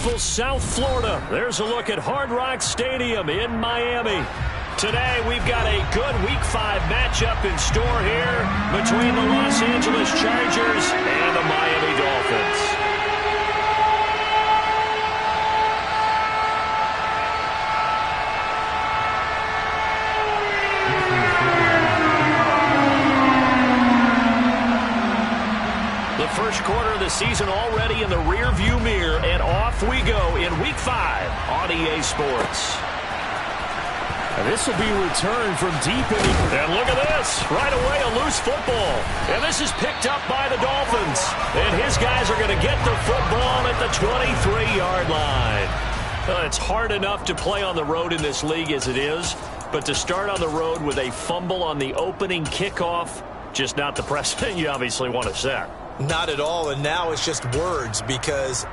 beautiful South Florida. There's a look at Hard Rock Stadium in Miami. Today, we've got a good Week 5 matchup in store here between the Los Angeles Chargers and the Miami Dolphins. The first quarter of the season already in the rear-view mirror, and off we go in Week 5 on EA Sports. And this will be returned from deep in the... And look at this. Right away, a loose football. And this is picked up by the Dolphins. And his guys are going to get the football at the 23-yard line. It's hard enough to play on the road in this league as it is, but to start on the road with a fumble on the opening kickoff, just not the precedent you obviously want to set. Not at all, and now it's just words because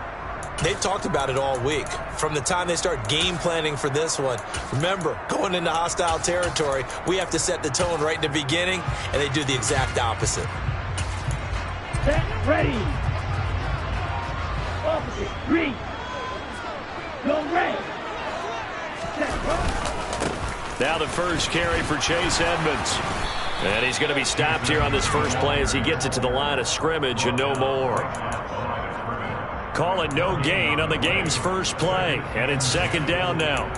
they've talked about it all week. From the time they start game planning for this one, remember, going into hostile territory, we have to set the tone right in the beginning, and they do the exact opposite. Set, ready. Opposite, green. Go red. Set, now the first carry for Chase Edmonds. And he's going to be stopped here on this first play as he gets it to the line of scrimmage and no more. Call it no gain on the game's first play. And it's second down now.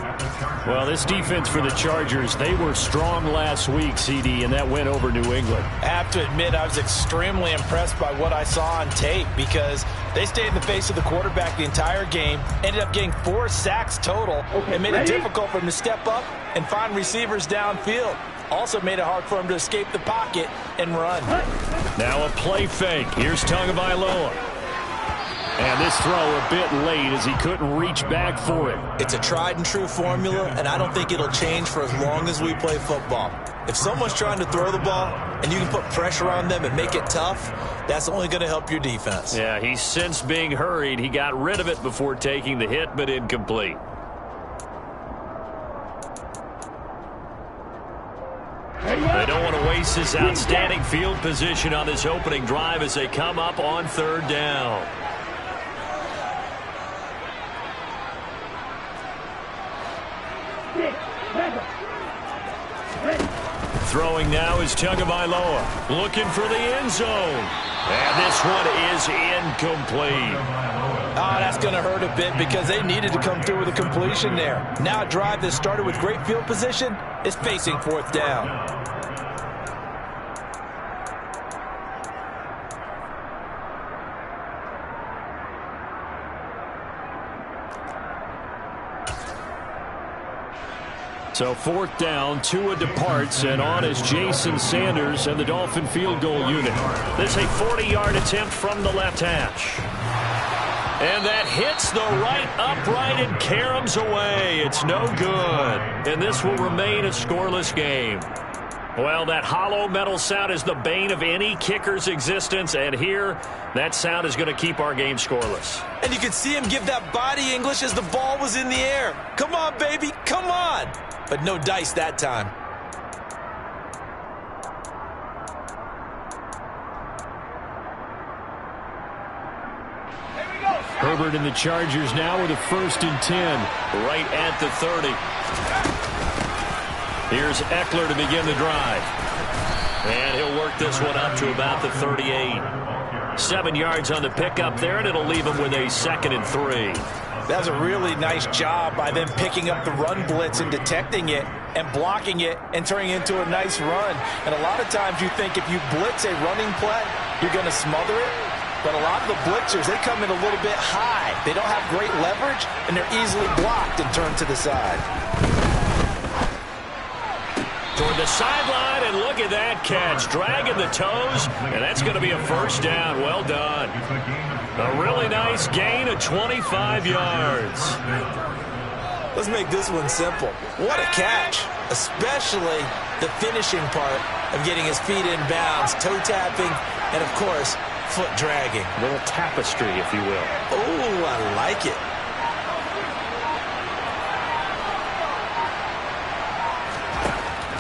Well, this defense for the Chargers, they were strong last week, CD, and that went over New England. I have to admit, I was extremely impressed by what I saw on tape because they stayed in the face of the quarterback the entire game, ended up getting 4 sacks total, and made it difficult for him to step up and find receivers downfield. Also made it hard for him to escape the pocket and run. Now a play fake. Here's Tagovailoa. And this throw a bit late as he couldn't reach back for it. It's a tried and true formula, and I don't think it'll change for as long as we play football. If someone's trying to throw the ball and you can put pressure on them and make it tough, that's only going to help your defense. Yeah, he's since being hurried. He got rid of it before taking the hit, but incomplete. They don't want to waste this outstanding field position on this opening drive as they come up on third down. Throwing now is Tagovailoa, looking for the end zone. And this one is incomplete. Oh, that's going to hurt a bit because they needed to come through with a completion there. Now a drive that started with great field position is facing fourth down. So fourth down, Tua departs, and on is Jason Sanders and the Dolphin field goal unit. This is a 40-yard attempt from the left hash. And that hits the right upright and caroms away. It's no good. And this will remain a scoreless game. Well, that hollow metal sound is the bane of any kicker's existence, and here, that sound is going to keep our game scoreless. And you could see him give that body English as the ball was in the air. Come on, baby, come on. But no dice that time. Herbert and the Chargers now with a 1st and 10, right at the 30. Here's Eckler to begin the drive. And he'll work this one up to about the 38. 7 yards on the pickup there, and it'll leave him with a 2nd and 3. That's a really nice job by them picking up the run blitz and detecting it and blocking it and turning it into a nice run. And a lot of times you think if you blitz a running play, you're going to smother it. But a lot of the blitzers, they come in a little bit high. They don't have great leverage, and they're easily blocked and turned to the side. Toward the sideline, and look at that catch. Dragging the toes, and that's going to be a first down. Well done. A really nice gain of 25 yards. Let's make this one simple. What a catch, especially the finishing part of getting his feet in bounds, toe tapping, and, of course, foot dragging. A little tapestry, if you will. Oh, I like it.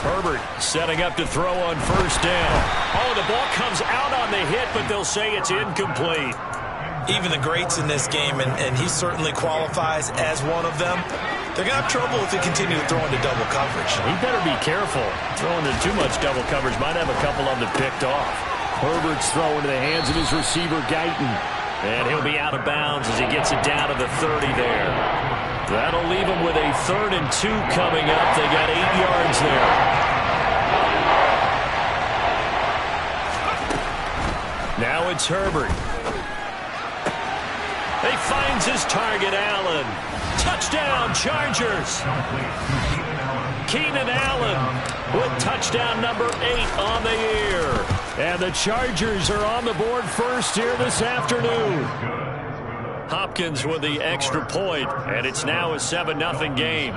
Herbert setting up to throw on first down. Oh, the ball comes out on the hit, but they'll say it's incomplete. Even the greats in this game, and he certainly qualifies as one of them, they're going to have trouble if they continue to throw into double coverage. He better be careful. Throwing into too much double coverage might have a couple of them picked off. Herbert's throw into the hands of his receiver, Guyton. And he'll be out of bounds as he gets it down to the 30 there. That'll leave him with a 3rd and 2 coming up. They got 8 yards there. Now it's Herbert. He finds his target, Allen. Touchdown, Chargers. Keenan Allen with touchdown number 8 on the year. And the Chargers are on the board first here this afternoon. Hopkins with the extra point, and it's now a 7-0 game.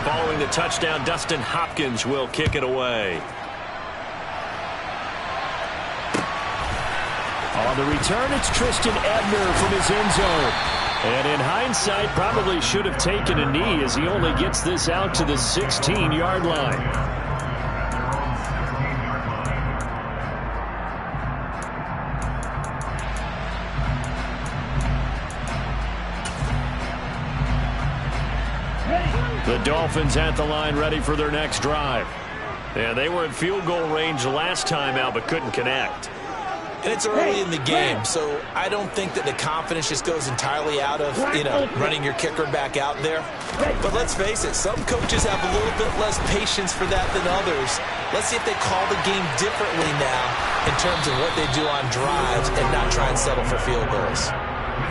Following the touchdown, Dustin Hopkins will kick it away. On the return, it's Tristan Ebner from his end zone. And in hindsight, probably should have taken a knee as he only gets this out to the 16-yard line. The Dolphins at the line ready for their next drive. Yeah, they were in field goal range last time out but couldn't connect. And it's early in the game, so I don't think that the confidence just goes entirely out of, running your kicker back out there. But let's face it, some coaches have a little bit less patience for that than others. Let's see if they call the game differently now in terms of what they do on drives and not try and settle for field goals.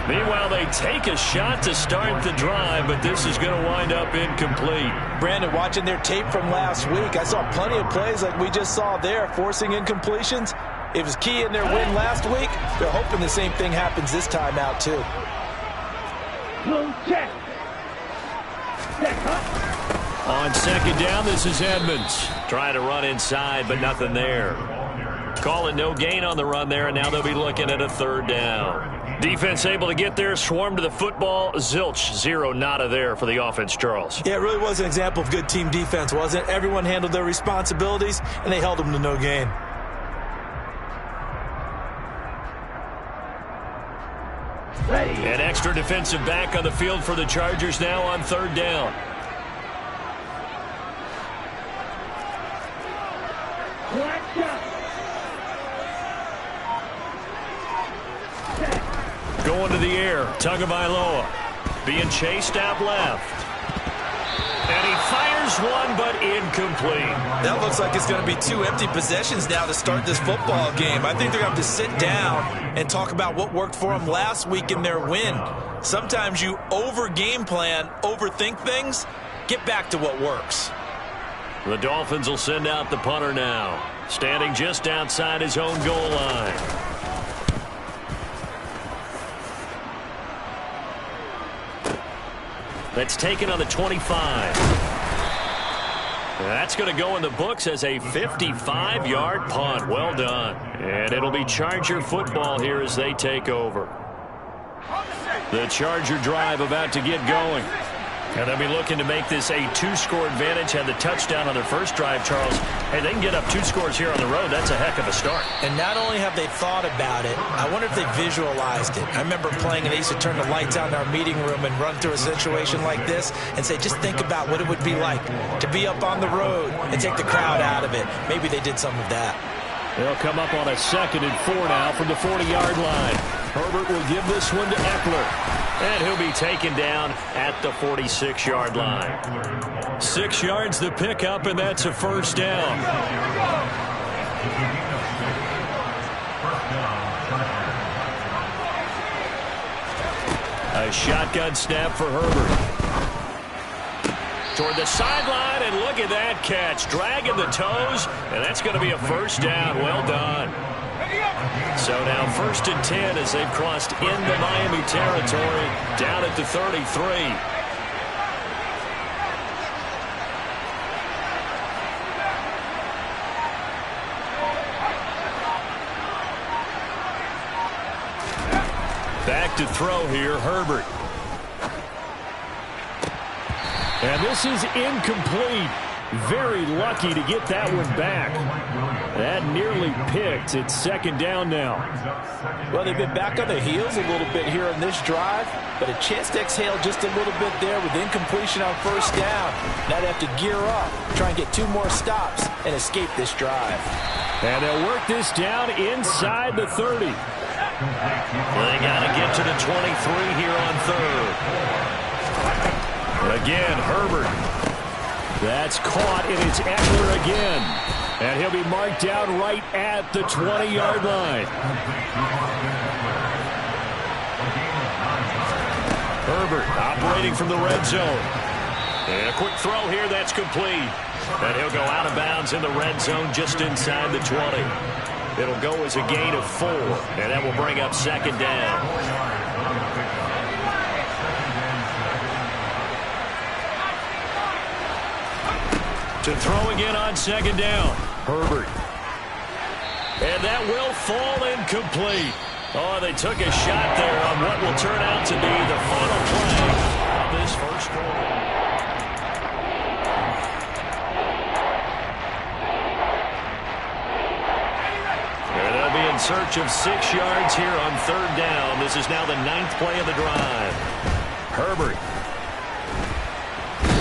Meanwhile, they take a shot to start the drive, but this is going to wind up incomplete. Brandon, watching their tape from last week, I saw plenty of plays like we just saw there, forcing incompletions. It was key in their win last week. They're hoping the same thing happens this time out, too. Check. On second down, this is Edmonds. Trying to run inside, but nothing there. Calling no gain on the run there, and now they'll be looking at a 3rd down. Defense able to get there, swarm to the football. Zilch, 0, nada there for the offense, Charles. Yeah, it really was an example of good team defense, wasn't it? Everyone handled their responsibilities, and they held them to no gain. An extra defensive back on the field for the Chargers now on 3rd down. Going to the air, Tagovailoa being chased out left. And he fires one, but incomplete. That looks like it's going to be 2 empty possessions now to start this football game. I think they're going to have to sit down and talk about what worked for them last week in their win. Sometimes you over-game plan, overthink things. Get back to what works. The Dolphins will send out the punter now, standing just outside his own goal line. That's taken on the 25. That's going to go in the books as a 55-yard punt. Well done. And it'll be Charger football here as they take over. The Charger drive about to get going. And they'll be looking to make this a 2-score advantage. Had the touchdown on their first drive, Charles. Hey, they can get up 2 scores here on the road. That's a heck of a start. And not only have they thought about it, I wonder if they visualized it. I remember playing, and they used to turn the lights out in our meeting room and run through a situation like this and say, just think about what it would be like to be up on the road and take the crowd out of it. Maybe they did some of that. They'll come up on a 2nd and 4 now from the 40-yard line. Herbert will give this one to Eckler. And he'll be taken down at the 46-yard line. 6 yards the pickup, and that's a 1st down. A shotgun snap for Herbert. Toward the sideline, and look at that catch. Dragging the toes, and that's going to be a 1st down. Well done. So now 1st and 10 as they've crossed into Miami territory, down at the 33. Back to throw here, Herbert. And this is incomplete. Very lucky to get that one back. That nearly picked. It's second down now. Well, they've been back on their heels a little bit here on this drive, but a chance to exhale just a little bit there with incompletion on first down. Now they have to gear up, try and get 2 more stops, and escape this drive. And they'll work this down inside the 30. They got to get to the 23 here on third. Again, Herbert. That's caught, and it's Ekeler again. And he'll be marked down right at the 20-yard line. Herbert operating from the red zone. And a quick throw here, that's complete. And he'll go out of bounds in the red zone just inside the 20. It'll go as a gain of 4, and that will bring up second down. To throw again on second down. Herbert. And that will fall incomplete. Oh, they took a shot there on what will turn out to be the final play of this first quarter. And they'll be in search of 6 yards here on third down. This is now the 9th play of the drive. Herbert.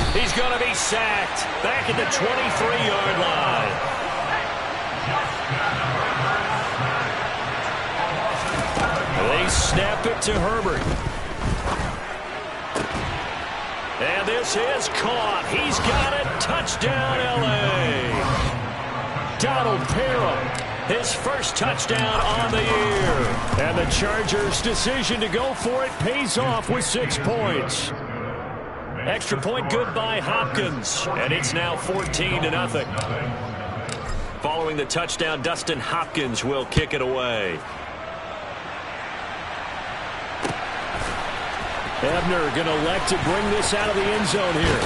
He's going to be sacked back at the 23-yard line. They snap it to Herbert. And this is caught. He's got it. Touchdown, L.A. Donald Parham, his first touchdown on the year. And the Chargers' decision to go for it pays off with 6 points. Extra point good by Hopkins, and it's now 14-0. Following the touchdown, Dustin Hopkins will kick it away. Ebner going to elect to bring this out of the end zone here.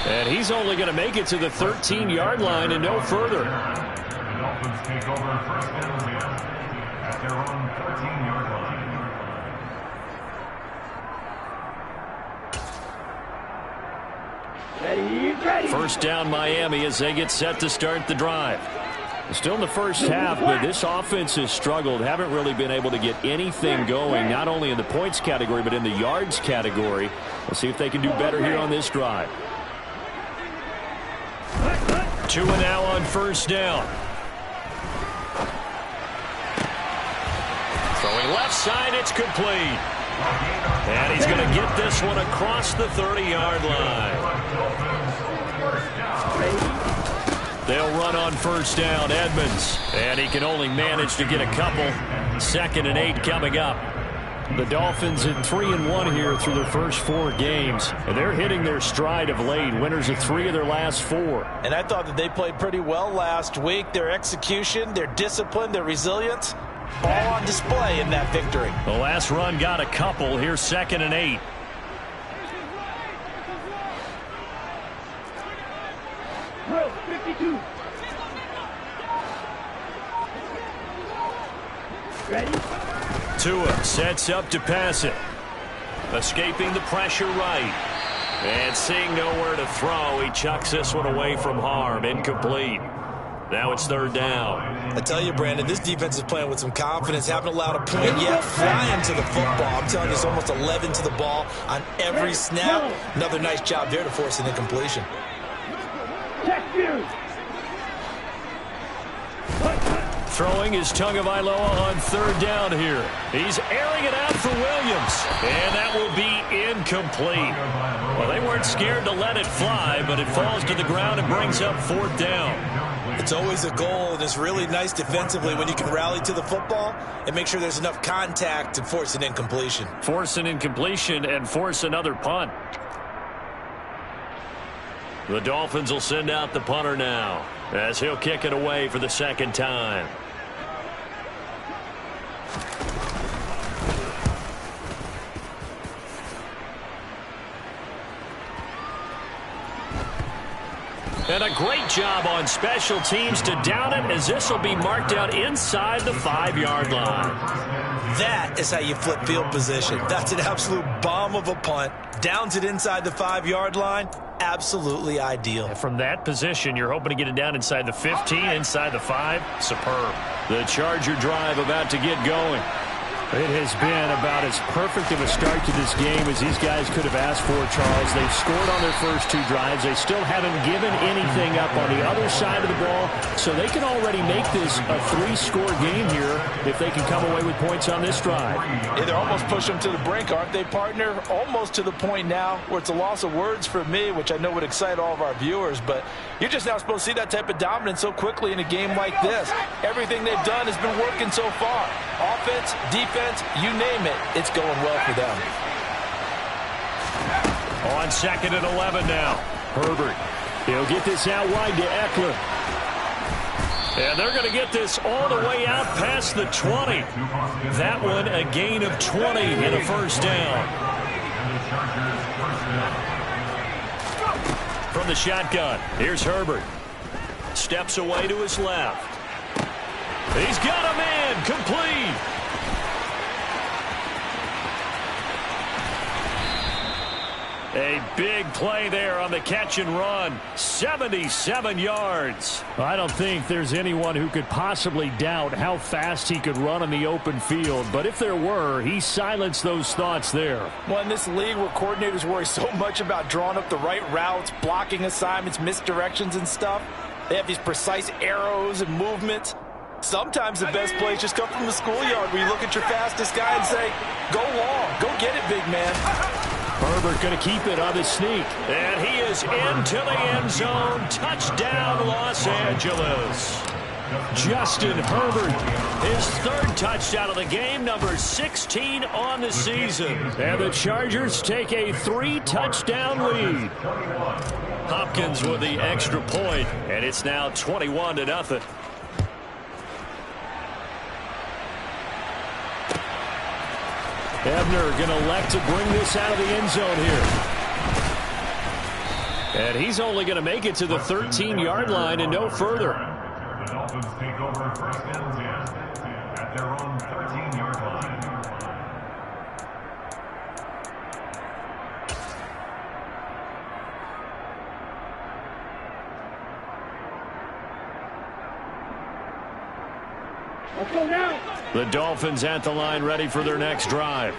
And he's only going to make it to the 13-yard line and no further. The Dolphins take over first and 10 at their own 13-yard line. Ready. First down Miami as they get set to start the drive. Still in the first half, but this offense has struggled. Haven't really been able to get anything going, not only in the points category, but in the yards category. We'll see if they can do better here on this drive. 2 and now on first down. Throwing left side, it's complete. And he's going to get this one across the 30-yard line. They'll run on first down, Edmonds. And he can only manage to get a couple. 2nd and 8 coming up. The Dolphins at 3-1 here through their first 4 games. And they're hitting their stride of late. Winners of 3 of their last 4. And I thought that they played pretty well last week. Their execution, their discipline, their resilience, all on display in that victory. The last run got a couple. Here's 2nd and 8. Drill 52. Ready. Tua sets up to pass it. Escaping the pressure right. And seeing nowhere to throw, he chucks this one away from harm. Incomplete. Now it's third down. I tell you, Brandon, this defense is playing with some confidence. Haven't allowed a point yet. Flying to the football. I'm telling you, it's almost 11 to the ball on every snap. Another nice job there to force an incompletion. Check view. Throwing is Tagovailoa on third down here. He's airing it out for Williams. And that will be incomplete. Well, they weren't scared to let it fly, but it falls to the ground and brings up 4th down. It's always a goal, and it's really nice defensively when you can rally to the football and make sure there's enough contact to force an incompletion. Force an incompletion and force another punt. The Dolphins will send out the punter now as he'll kick it away for the 2nd time. And a great job on special teams to down it, as this will be marked out inside the 5-yard line. That is how you flip field position. That's an absolute bomb of a punt. Downs it inside the 5-yard line. absolutely ideal. From that position, you're hoping to get it down inside the 15, inside the 5. Superb. The Charger drive about to get going. It has been about as perfect of a start to this game as these guys could have asked for, Charles. They've scored on their first 2 drives. They still haven't given anything up on the other side of the ball, so they can already make this a 3-score game here if they can come away with points on this drive. Yeah, they're almost pushing them to the brink, aren't they, partner? Almost to the point now where it's a loss of words for me, which I know would excite all of our viewers, but you're just now supposed to see that type of dominance so quickly in a game like this. Everything they've done has been working so far. Offense, defense, you name it, it's going well for them. On 2nd and 11 now. Herbert. He'll get this out wide to Eckler. And they're going to get this all the way out past the 20. That one a gain of 20 and a first down. From the shotgun, here's Herbert. Steps away to his left. He's got a man, complete. A big play there on the catch and run. 77 yards. I don't think there's anyone who could possibly doubt how fast he could run on the open field. But if there were, he silenced those thoughts there. Well, in this league where coordinators worry so much about drawing up the right routes, blocking assignments, misdirections and stuff, they have these precise arrows and movements. Sometimes the best plays just come from the schoolyard where you look at your fastest guy and say, go long, go get it, big man. Herbert going to keep it on the sneak. And he is into the end zone. Touchdown, Los Angeles. Justin Herbert, his 3rd touchdown of the game, number 16 on the season. And the Chargers take a 3-touchdown lead. Hopkins with the extra point, and it's now 21-0. Ebner going to elect to bring this out of the end zone here. And he's only going to make it to the 13-yard line and no further. The Dolphins take over 1st and 10 at their own 13-yard line. Let's go now. The Dolphins at the line, ready for their next drive.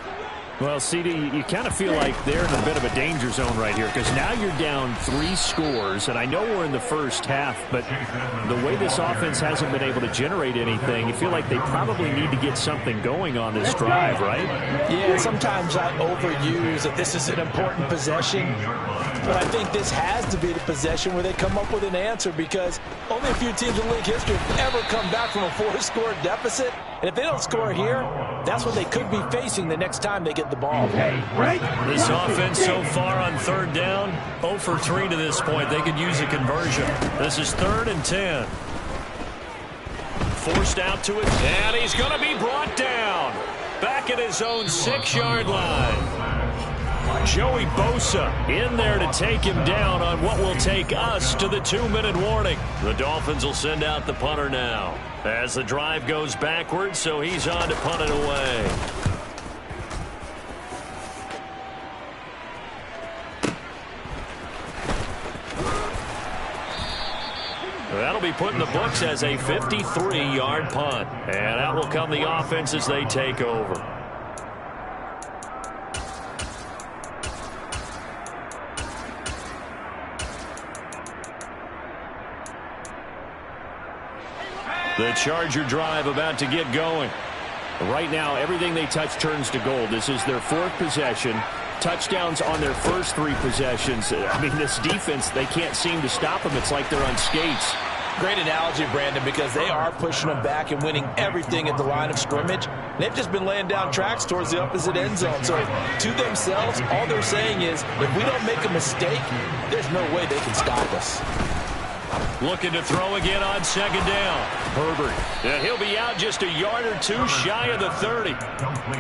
Well, CD, you kind of feel like they're in a bit of a danger zone right here because now you're down 3 scores, and I know we're in the first half, but the way this offense hasn't been able to generate anything, you feel like they probably need to get something going on this drive, right? Yeah, sometimes I overuse that this is an important possession, but I think this has to be the possession where they come up with an answer because only a few teams in league history have ever come back from a 4-score deficit, and if they don't score here, that's what they could be facing the next time they get the ball. Okay, right? This offense so far on 3rd down, 0 for 3 to this point. They could use a conversion. This is 3rd and 10. Forced out to it, and he's going to be brought down. Back at his own 6-yard line. Joey Bosa in there to take him down on what will take us to the 2-minute warning. The Dolphins will send out the punter now as the drive goes backwards, so he's on to punt it away. That'll be put in the books as a 53-yard punt. And out will come the offense as they take over. The Charger drive about to get going. Right now, everything they touch turns to gold. This is their 4th possession. Touchdowns on their first 3 possessions. I mean, this defense, they can't seem to stop them. It's like they're on skates. Great analogy, Brandon, because they are pushing them back and winning everything at the line of scrimmage. They've just been laying down tracks towards the opposite end zone. So to themselves, all they're saying is, if we don't make a mistake, there's no way they can stop us. Looking to throw again on 2nd down. Herbert. And he'll be out just a yard or 2 shy of the 30.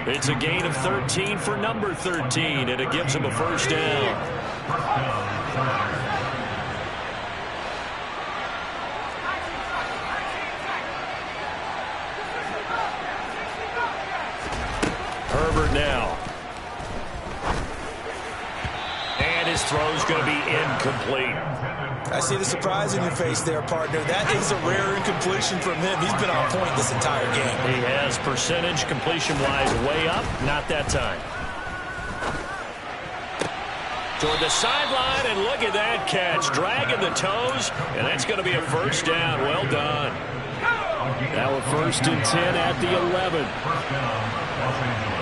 It's a gain of 13 for number 13, and it gives him a first down. Herbert now. And his throw's going to be incomplete. I see the surprise in your face there, partner. That is a rare incompletion from him. He's been on point this entire game. He has percentage completion-wise way up. Not that time. Toward the sideline, and look at that catch. Dragging the toes, and that's going to be a first down. Well done. Now a 1st and 10 at the 11. First down, Los Angeles.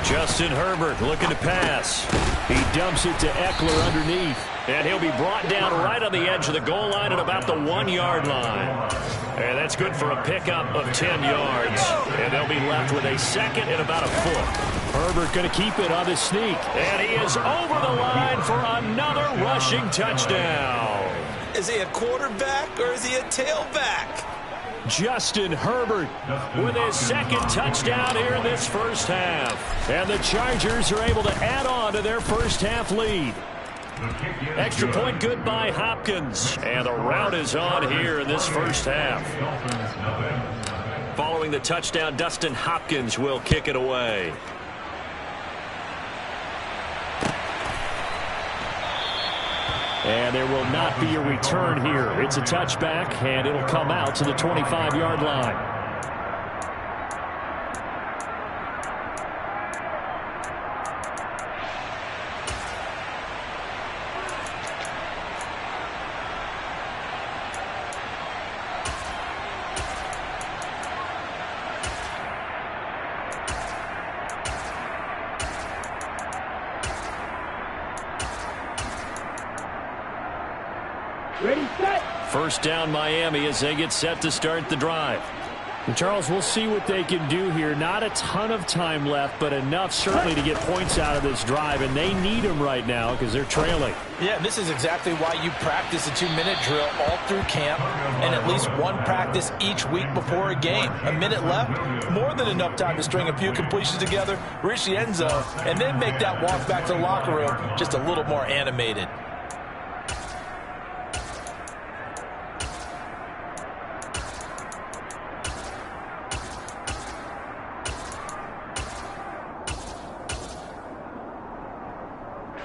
Justin Herbert looking to pass. He dumps it to Eckler underneath. And he'll be brought down right on the edge of the goal line at about the 1-yard line. And that's good for a pickup of 10 yards. And they'll be left with a 2nd and about a foot. Herbert going to keep it on the sneak. And he is over the line for another rushing touchdown. Is he a quarterback or is he a tailback? Justin Herbert with his 2nd touchdown here in this first half. And the Chargers are able to add on to their first half lead. Extra point good by Hopkins. And the route is on here in this first half. Following the touchdown, Dustin Hopkins will kick it away. And there will not be a return here. It's a touchback, and it'll come out to the 25-yard line. Ready, set. First down Miami as they get set to start the drive. And Charles, we'll see what they can do here. Not a ton of time left, but enough certainly to get points out of this drive, and they need them right now because they're trailing. Yeah, this is exactly why you practice a 2-minute drill all through camp and at least one practice each week before a game. A minute left, more than enough time to string a few completions together, reach the end zone, and then make that walk back to the locker room just a little more animated.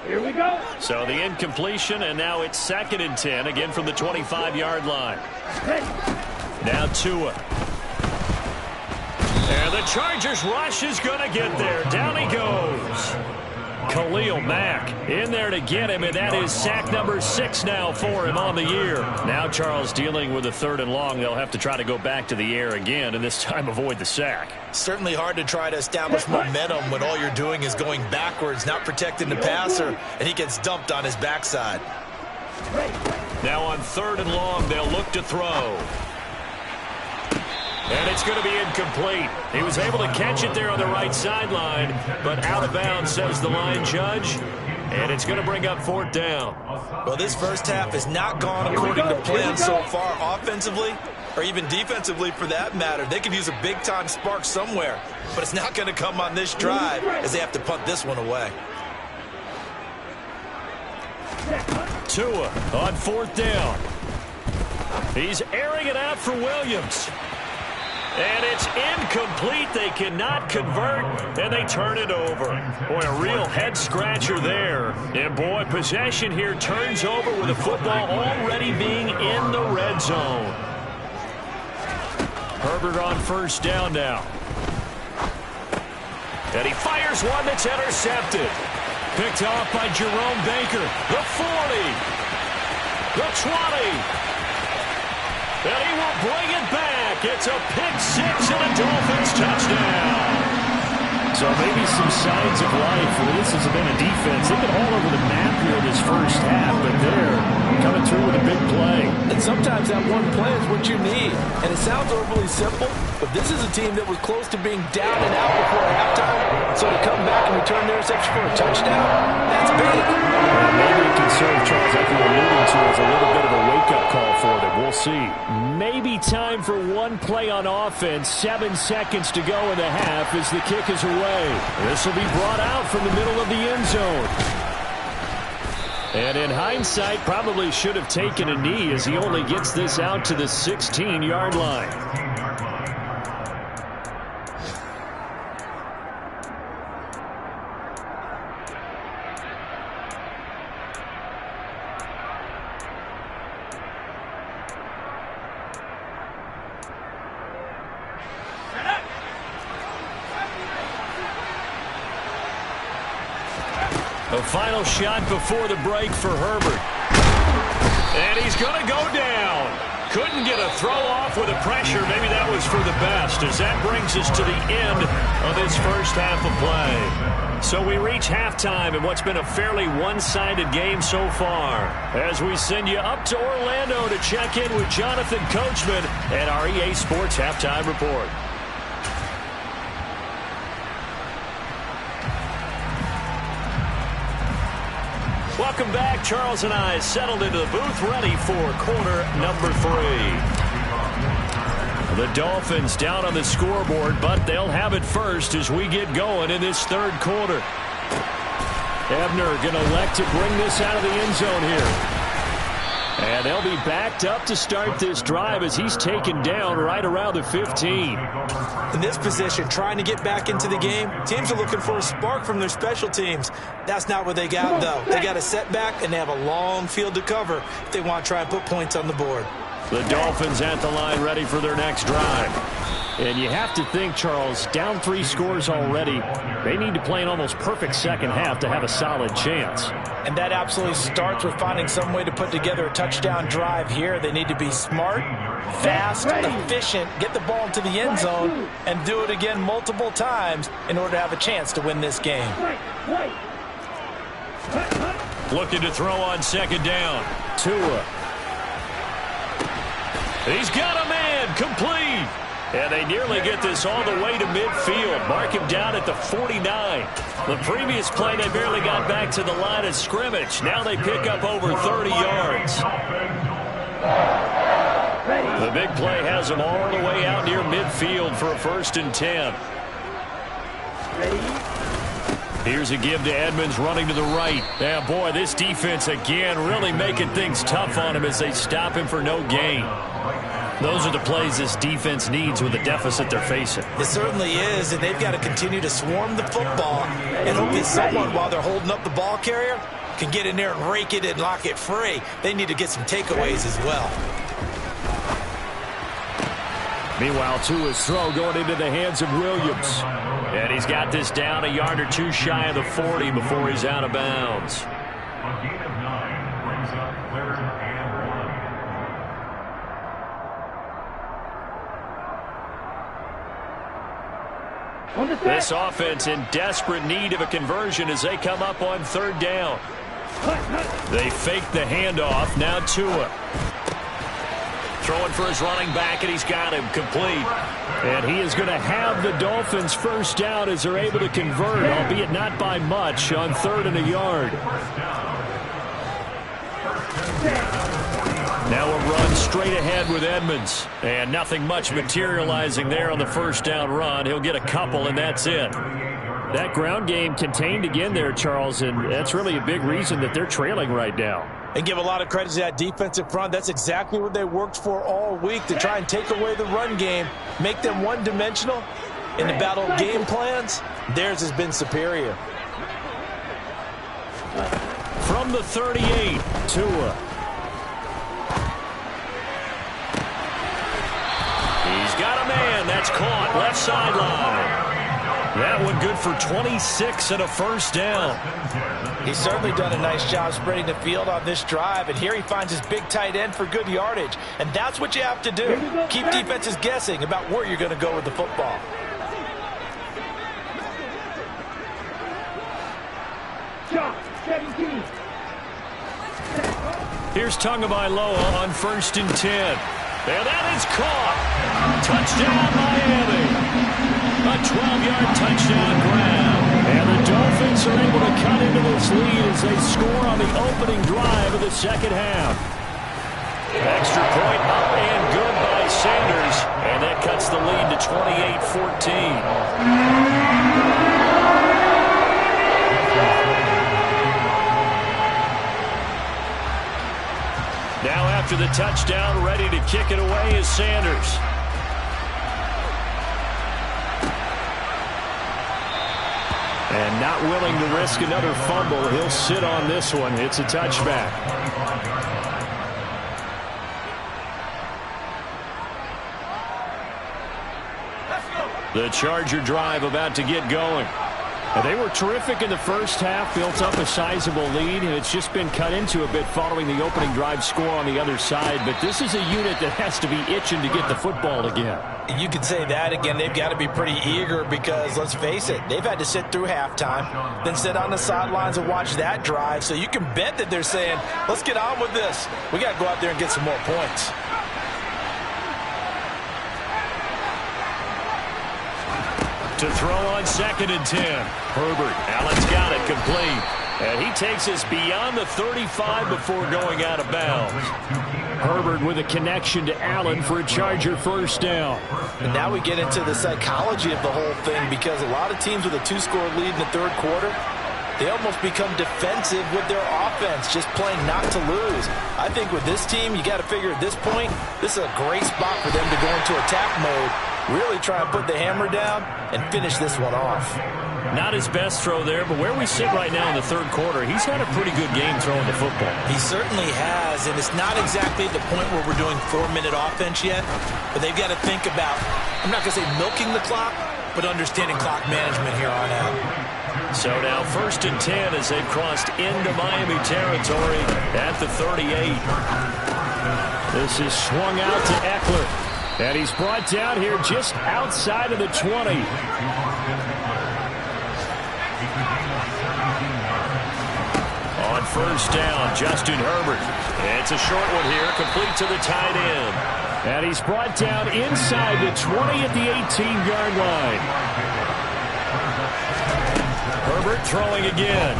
Here we go. So the incompletion, and now it's 2nd and 10, again from the 25-yard line. Now Tua. And the Chargers rush is going to get there. Down he goes. Khalil Mack in there to get him, and that is sack number 6 now for him on the year. Now Charles dealing with a 3rd and long. They'll have to try to go back to the air again, and this time avoid the sack. Certainly hard to try to establish momentum when all you're doing is going backwards, not protecting the passer, and he gets dumped on his backside. Now on 3rd and long, they'll look to throw. And it's going to be incomplete. He was able to catch it there on the right sideline, but out of bounds, says the line judge. And it's going to bring up 4th down. Well, this first half has not gone according to plan so far offensively, or even defensively for that matter. They could use a big-time spark somewhere, but it's not going to come on this drive as they have to punt this one away. Tua on 4th down. He's airing it out for Williams. And it's incomplete. They cannot convert, and they turn it over. Boy, a real head-scratcher there. And, boy, possession here turns over with the football already being in the red zone. Herbert on 1st down now. And he fires one that's intercepted. Picked off by Jerome Baker. The 40. The 20. And he will bring it back. It's a pick-6 and a Dolphins touchdown. So maybe some signs of life. Well, this has been a defense. They've been all over the map here this first half, but they're coming through with a big play. And sometimes that one play is what you need. And it sounds overly simple, but this is a team that was close to being down and out before halftime. So to come back and return the interception for a touchdown, that's big. And maybe a concern, Charles, like you're alluding to, is a little bit of a wake-up call for them. We'll see. Maybe time for one play on offense. 7 seconds to go in the half as the kick is away. This will be brought out from the middle of the end zone. And in hindsight, probably should have taken a knee as he only gets this out to the 16-yard line. A final shot before the break for Herbert. And he's going to go down. Couldn't get a throw off with the pressure. Maybe that was for the best, as that brings us to the end of this first half of play. So we reach halftime in what's been a fairly one-sided game so far, as we send you up to Orlando to check in with Jonathan Coachman and our EA Sports Halftime Report. Welcome back. Charles and I settled into the booth, ready for quarter number 3. The Dolphins down on the scoreboard, but they'll have it first as we get going in this third quarter. Ebner going to elect to bring this out of the end zone here. And they'll be backed up to start this drive as he's taken down right around the 15. In this position, trying to get back into the game, teams are looking for a spark from their special teams. That's not what they got, though. They got a setback, and they have a long field to cover if they want to try and put points on the board. The Dolphins at the line ready for their next drive. And you have to think, Charles, down 3 scores already. They need to play an almost perfect second half to have a solid chance. And that absolutely starts with finding some way to put together a touchdown drive here. They need to be smart, fast, efficient, get the ball into the end zone, and do it again multiple times in order to have a chance to win this game. Looking to throw on second down. Tua. He's got a man, complete. And they nearly get this all the way to midfield. Mark him down at the 49. The previous play, they barely got back to the line of scrimmage. Now they pick up over 30 yards. The big play has them all the way out near midfield for a 1st and 10. Here's a give to Edmonds running to the right. Yeah, boy, this defense again really making things tough on him as they stop him for no gain. Those are the plays this defense needs with the deficit they're facing. It certainly is, and they've got to continue to swarm the football and hope that someone, while they're holding up the ball carrier, can get in there and rake it and lock it free. They need to get some takeaways as well. Meanwhile, Tua's throw going into the hands of Williams. And he's got this down a yard or 2 shy of the 40 before he's out of bounds. A gain of 9 brings up 3rd and 1. This offense in desperate need of a conversion as they come up on 3rd down. They fake the handoff. Now Tua. Throwing for his running back, and he's got him complete. And he is going to have the Dolphins first down as they're able to convert, albeit not by much, on 3rd and a yard. Now a run straight ahead with Edmonds. And nothing much materializing there on the 1st down run. He'll get a couple, and that's it. That ground game contained again there, Charles, and that's really a big reason that they're trailing right now. And give a lot of credit to that defensive front. That's exactly what they worked for all week, to try and take away the run game, make them one-dimensional. In the battle of game plans, theirs has been superior. From the 38, Tua. He's got a man. That's caught. Left sideline. That one good for 26 and a 1st down. He's certainly done a nice job spreading the field on this drive, and here he finds his big tight end for good yardage. And that's what you have to do. Keep defenses guessing about where you're going to go with the football. Here's Tagovailoa on 1st and 10. And that is caught. Touchdown, Miami. A 12-yard touchdown grab. And the Dolphins are able to cut into this lead as they score on the opening drive of the second half. Extra point up and good by Sanders. And that cuts the lead to 28-14. Now after the touchdown, ready to kick it away is Sanders. And not willing to risk another fumble. He'll sit on this one. It's a touchback. The Charger drive about to get going. They were terrific in the first half, built up a sizable lead, and it's just been cut into a bit following the opening drive score on the other side. But this is a unit that has to be itching to get the football again. You could say that again. They've got to be pretty eager because, let's face it, they've had to sit through halftime, then sit on the sidelines and watch that drive. So you can bet that they're saying, let's get on with this. We got to go out there and get some more points. To throw on 2nd and 10. Herbert. Allen's got it complete. And he takes us beyond the 35 before going out of bounds. Herbert with a connection to Allen for a Charger first down. And now we get into the psychology of the whole thing because a lot of teams with a 2-score lead in the third quarter, they almost become defensive with their offense, just playing not to lose. I think with this team, you got to figure at this point, this is a great spot for them to go into attack mode, really try and put the hammer down and finish this one off. Not his best throw there, but where we sit right now in the third quarter, he's had a pretty good game throwing the football. He certainly has, and it's not exactly the point where we're doing 4-minute offense yet, but they've got to think about, I'm not going to say milking the clock, but understanding clock management here on out. So now 1st and 10 as they've crossed into Miami territory at the 38. This is swung out to Eckler. And he's brought down here just outside of the 20. On 1st down, Justin Herbert. It's a short one here, complete to the tight end. And he's brought down inside the 20 at the 18-yard line. Herbert throwing again.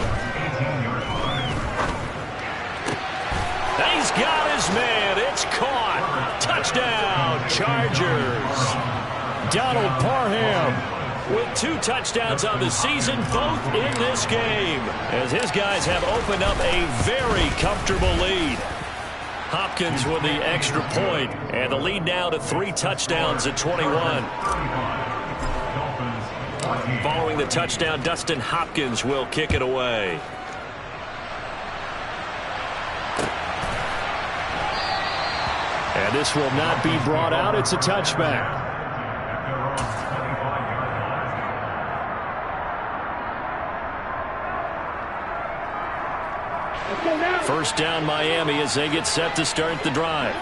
He's got his man. It's caught. Touchdown, Chargers. Donald Parham with 2 touchdowns on the season, both in this game, as his guys have opened up a very comfortable lead. Hopkins with the extra point, and the lead now to 3 touchdowns at 21. Following the touchdown, Dustin Hopkins will kick it away. And this will not be brought out. It's a touchback. First down Miami as they get set to start the drive.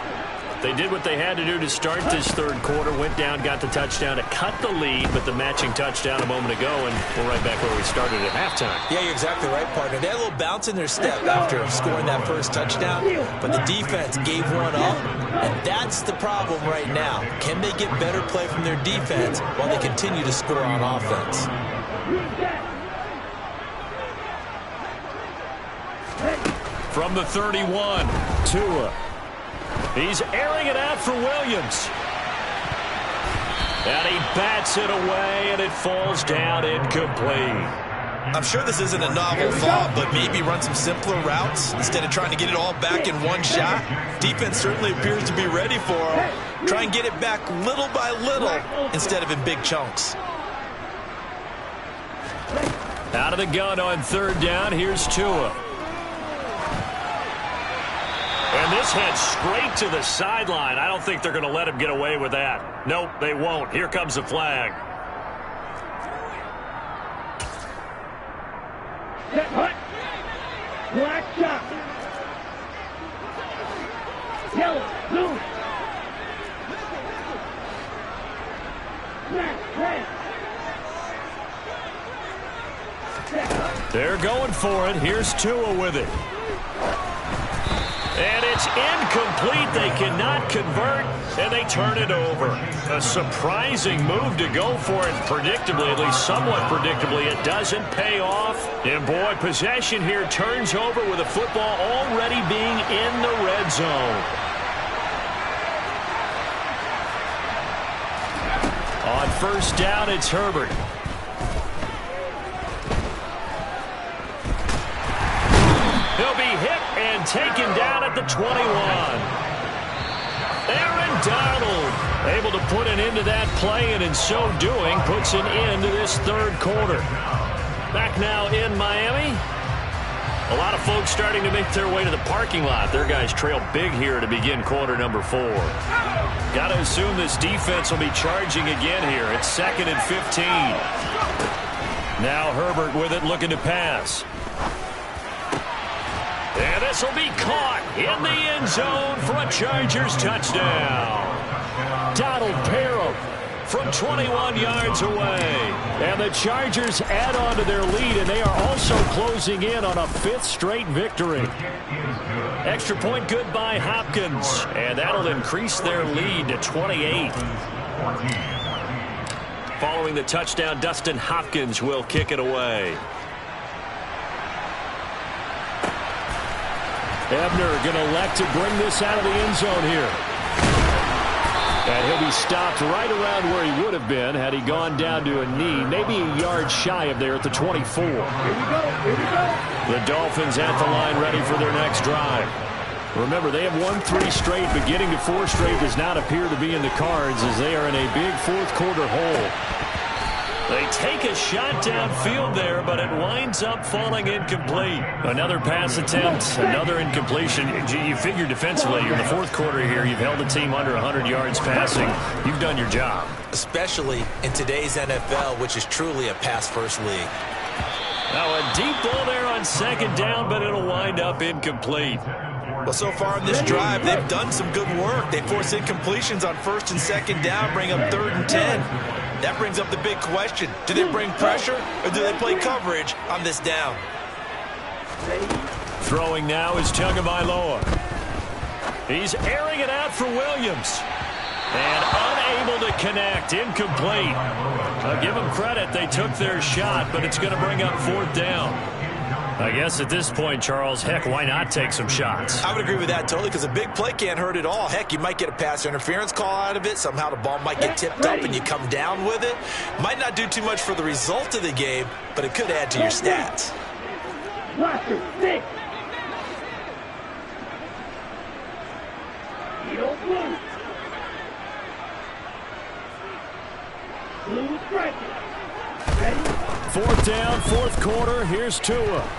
They did what they had to do to start this third quarter, went down, got the touchdown to cut the lead, but the matching touchdown a moment ago, and we're right back where we started at halftime. Yeah, you're exactly right, partner. They had a little bounce in their step after scoring that first touchdown, but the defense gave one up, and that's the problem right now. Can they get better play from their defense while they continue to score on offense? From the 31, Tua. He's airing it out for Williams. And he bats it away, and it falls down incomplete. I'm sure this isn't a novel thought, but maybe run some simpler routes instead of trying to get it all back in one shot. Defense certainly appears to be ready for him. Try and get it back little by little instead of in big chunks. Out of the gun on 3rd down, here's Tua. And this heads straight to the sideline. I don't think they're going to let him get away with that. Nope, they won't. Here comes the flag. Set hut. Black shot. Yellow. Blue. Red. They're going for it. Here's Tua with it. And it's incomplete. They cannot convert, and they turn it over. A surprising move to go for it predictably, at least somewhat predictably. It doesn't pay off. And, boy, possession here turns over with the football already being in the red zone. On 1st down, it's Herbert. He'll be hit and taken down at the 21. Aaron Donald able to put an end to that play, and in so doing puts an end to this third quarter. Back now in Miami. A lot of folks starting to make their way to the parking lot. Their guys trail big here to begin quarter number 4. Got to assume this defense will be charging again here. It's 2nd and 15. Now Herbert with it, looking to pass. And this will be caught in the end zone for a Chargers touchdown. Donald Parham from 21 yards away. And the Chargers add on to their lead, and they are also closing in on a 5th straight victory. Extra point good by Hopkins, and that'll increase their lead to 28. Following the touchdown, Dustin Hopkins will kick it away. Ebner going to elect to bring this out of the end zone here. And he'll be stopped right around where he would have been had he gone down to a knee, maybe a yard shy of there at the 24. Here we go. The Dolphins at the line ready for their next drive. Remember, they have won 3 straight, but getting to 4 straight does not appear to be in the cards as they are in a big fourth-quarter hole. They take a shot downfield there, but it winds up falling incomplete. Another pass attempt, another incompletion. You figure defensively, in the fourth quarter here, you've held the team under 100 yards passing. You've done your job. Especially in today's NFL, which is truly a pass-first league. Now a deep ball there on second down, but it'll wind up incomplete. Well, so far in this drive, they've done some good work. They force incompletions on first and second down, bring up 3rd and 10. That brings up the big question. Do they bring pressure or do they play coverage on this down? Throwing now is Tagovailoa. He's airing it out for Williams. And unable to connect, incomplete. I'll give them credit, they took their shot, but it's going to bring up 4th down. I guess at this point, Charles, heck, why not take some shots? I would agree with that totally because a big play can't hurt at all. Heck, you might get a pass interference call out of it. Somehow the ball might get tipped up and you come down with it. Might not do too much for the result of the game, but it could add to your stats. Roster 6. Heel blue. Blue striker. Ready? 4th down, 4th quarter. Here's Tua.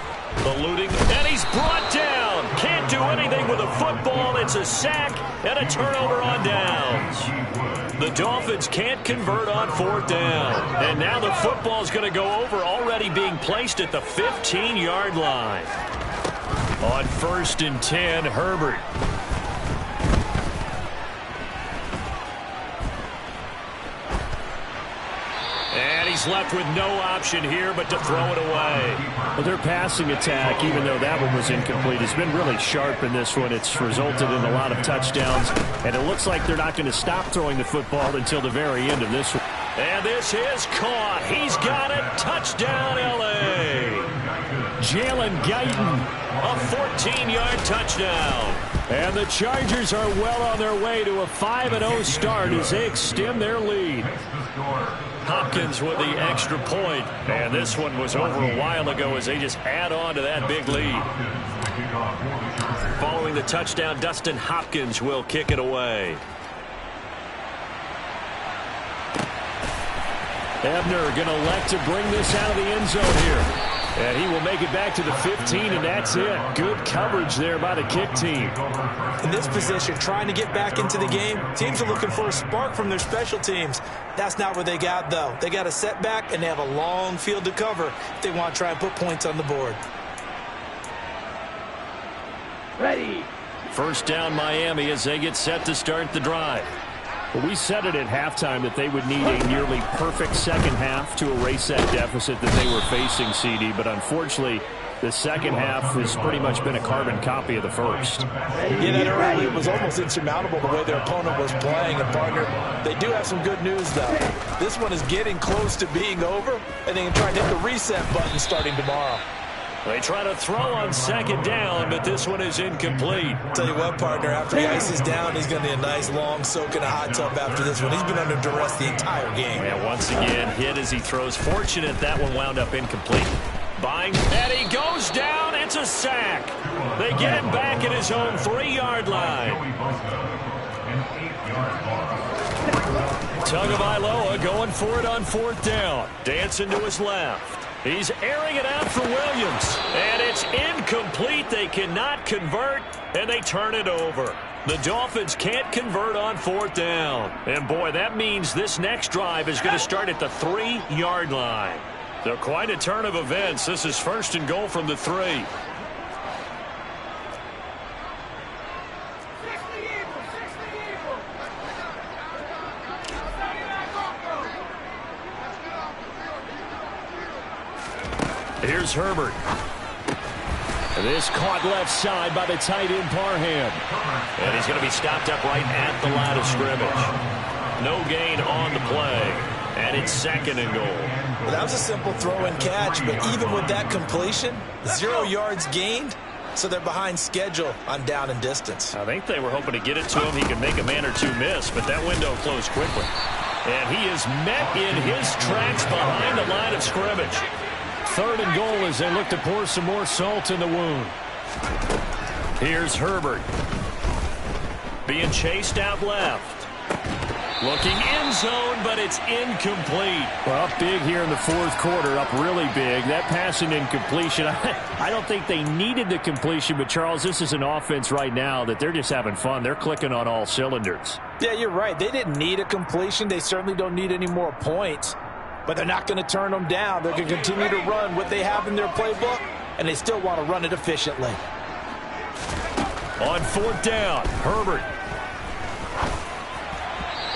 Eluding, and he's brought down. Can't do anything with a football. It's a sack and a turnover on downs. The Dolphins can't convert on 4th down. And now the football's going to go over, already being placed at the 15-yard line. On 1st and 10, Herbert. He's left with no option here but to throw it away. Well, their passing attack, even though that one was incomplete, has been really sharp in this one. It's resulted in a lot of touchdowns, and it looks like they're not going to stop throwing the football until the very end of this one. And this is caught. He's got it. Touchdown, L.A. Jalen Guyton, a 14-yard touchdown. And the Chargers are well on their way to a 5-0 start as they extend their lead. Hopkins with the extra point, and this one was over a while ago as they just add on to that big lead. Following the touchdown, Dustin Hopkins will kick it away. Ebner going to elect to bring this out of the end zone here. And he will make it back to the 15, and that's it. Good coverage there by the kick team. In this position, trying to get back into the game, teams are looking for a spark from their special teams. That's not what they got, though. They got a setback, and they have a long field to cover if they want to try and put points on the board. Ready. 1st down, Miami, as they get set to start the drive. Well, we said it at halftime that they would need a nearly perfect second half to erase that deficit that they were facing, CD. But unfortunately, the second half has pretty much been a carbon copy of the first. Yeah, that early was almost insurmountable the way their opponent was playing. And, partner, they do have some good news, though. This one is getting close to being over, and they can try and hit the reset button starting tomorrow. They try to throw on second down, but this one is incomplete. Tell you what, partner, after he ices down, he's going to need a nice long soak in a hot tub after this one. He's been under duress the entire game. And once again, hit as he throws. Fortunate that one wound up incomplete. Buying, and he goes down. It's a sack. They get him back at his own 3-yard line. Tagovailoa going for it on 4th down. Dancing to his left. He's airing it out for Williams. And it's incomplete. They cannot convert, and they turn it over. The Dolphins can't convert on 4th down. And, boy, that means this next drive is going to start at the 3-yard line. So quite a turn of events. This is 1st and goal from the 3. Here's Herbert. This caught left side by the tight end Parham. And he's going to be stopped up right at the line of scrimmage. No gain on the play. And it's 2nd and goal. Well, that was a simple throw and catch, but even with that completion, 0 yards gained, so they're behind schedule on down and distance. I think they were hoping to get it to him. He could make a man or two miss, but that window closed quickly. And he is met in his tracks behind the line of scrimmage. 3rd and goal as they look to pour some more salt in the wound. Here's Herbert. Being chased out left. Looking end zone, but it's incomplete. Well, up big here in the 4th quarter, up really big. That pass and incompletion, I don't think they needed the completion, but Charles, this is an offense right now that they're just having fun. They're clicking on all cylinders. Yeah, you're right. They didn't need a completion. They certainly don't need any more points. But they're not going to turn them down. They're going to continue to run what they have in their playbook, and they still want to run it efficiently. On 4th down, Herbert.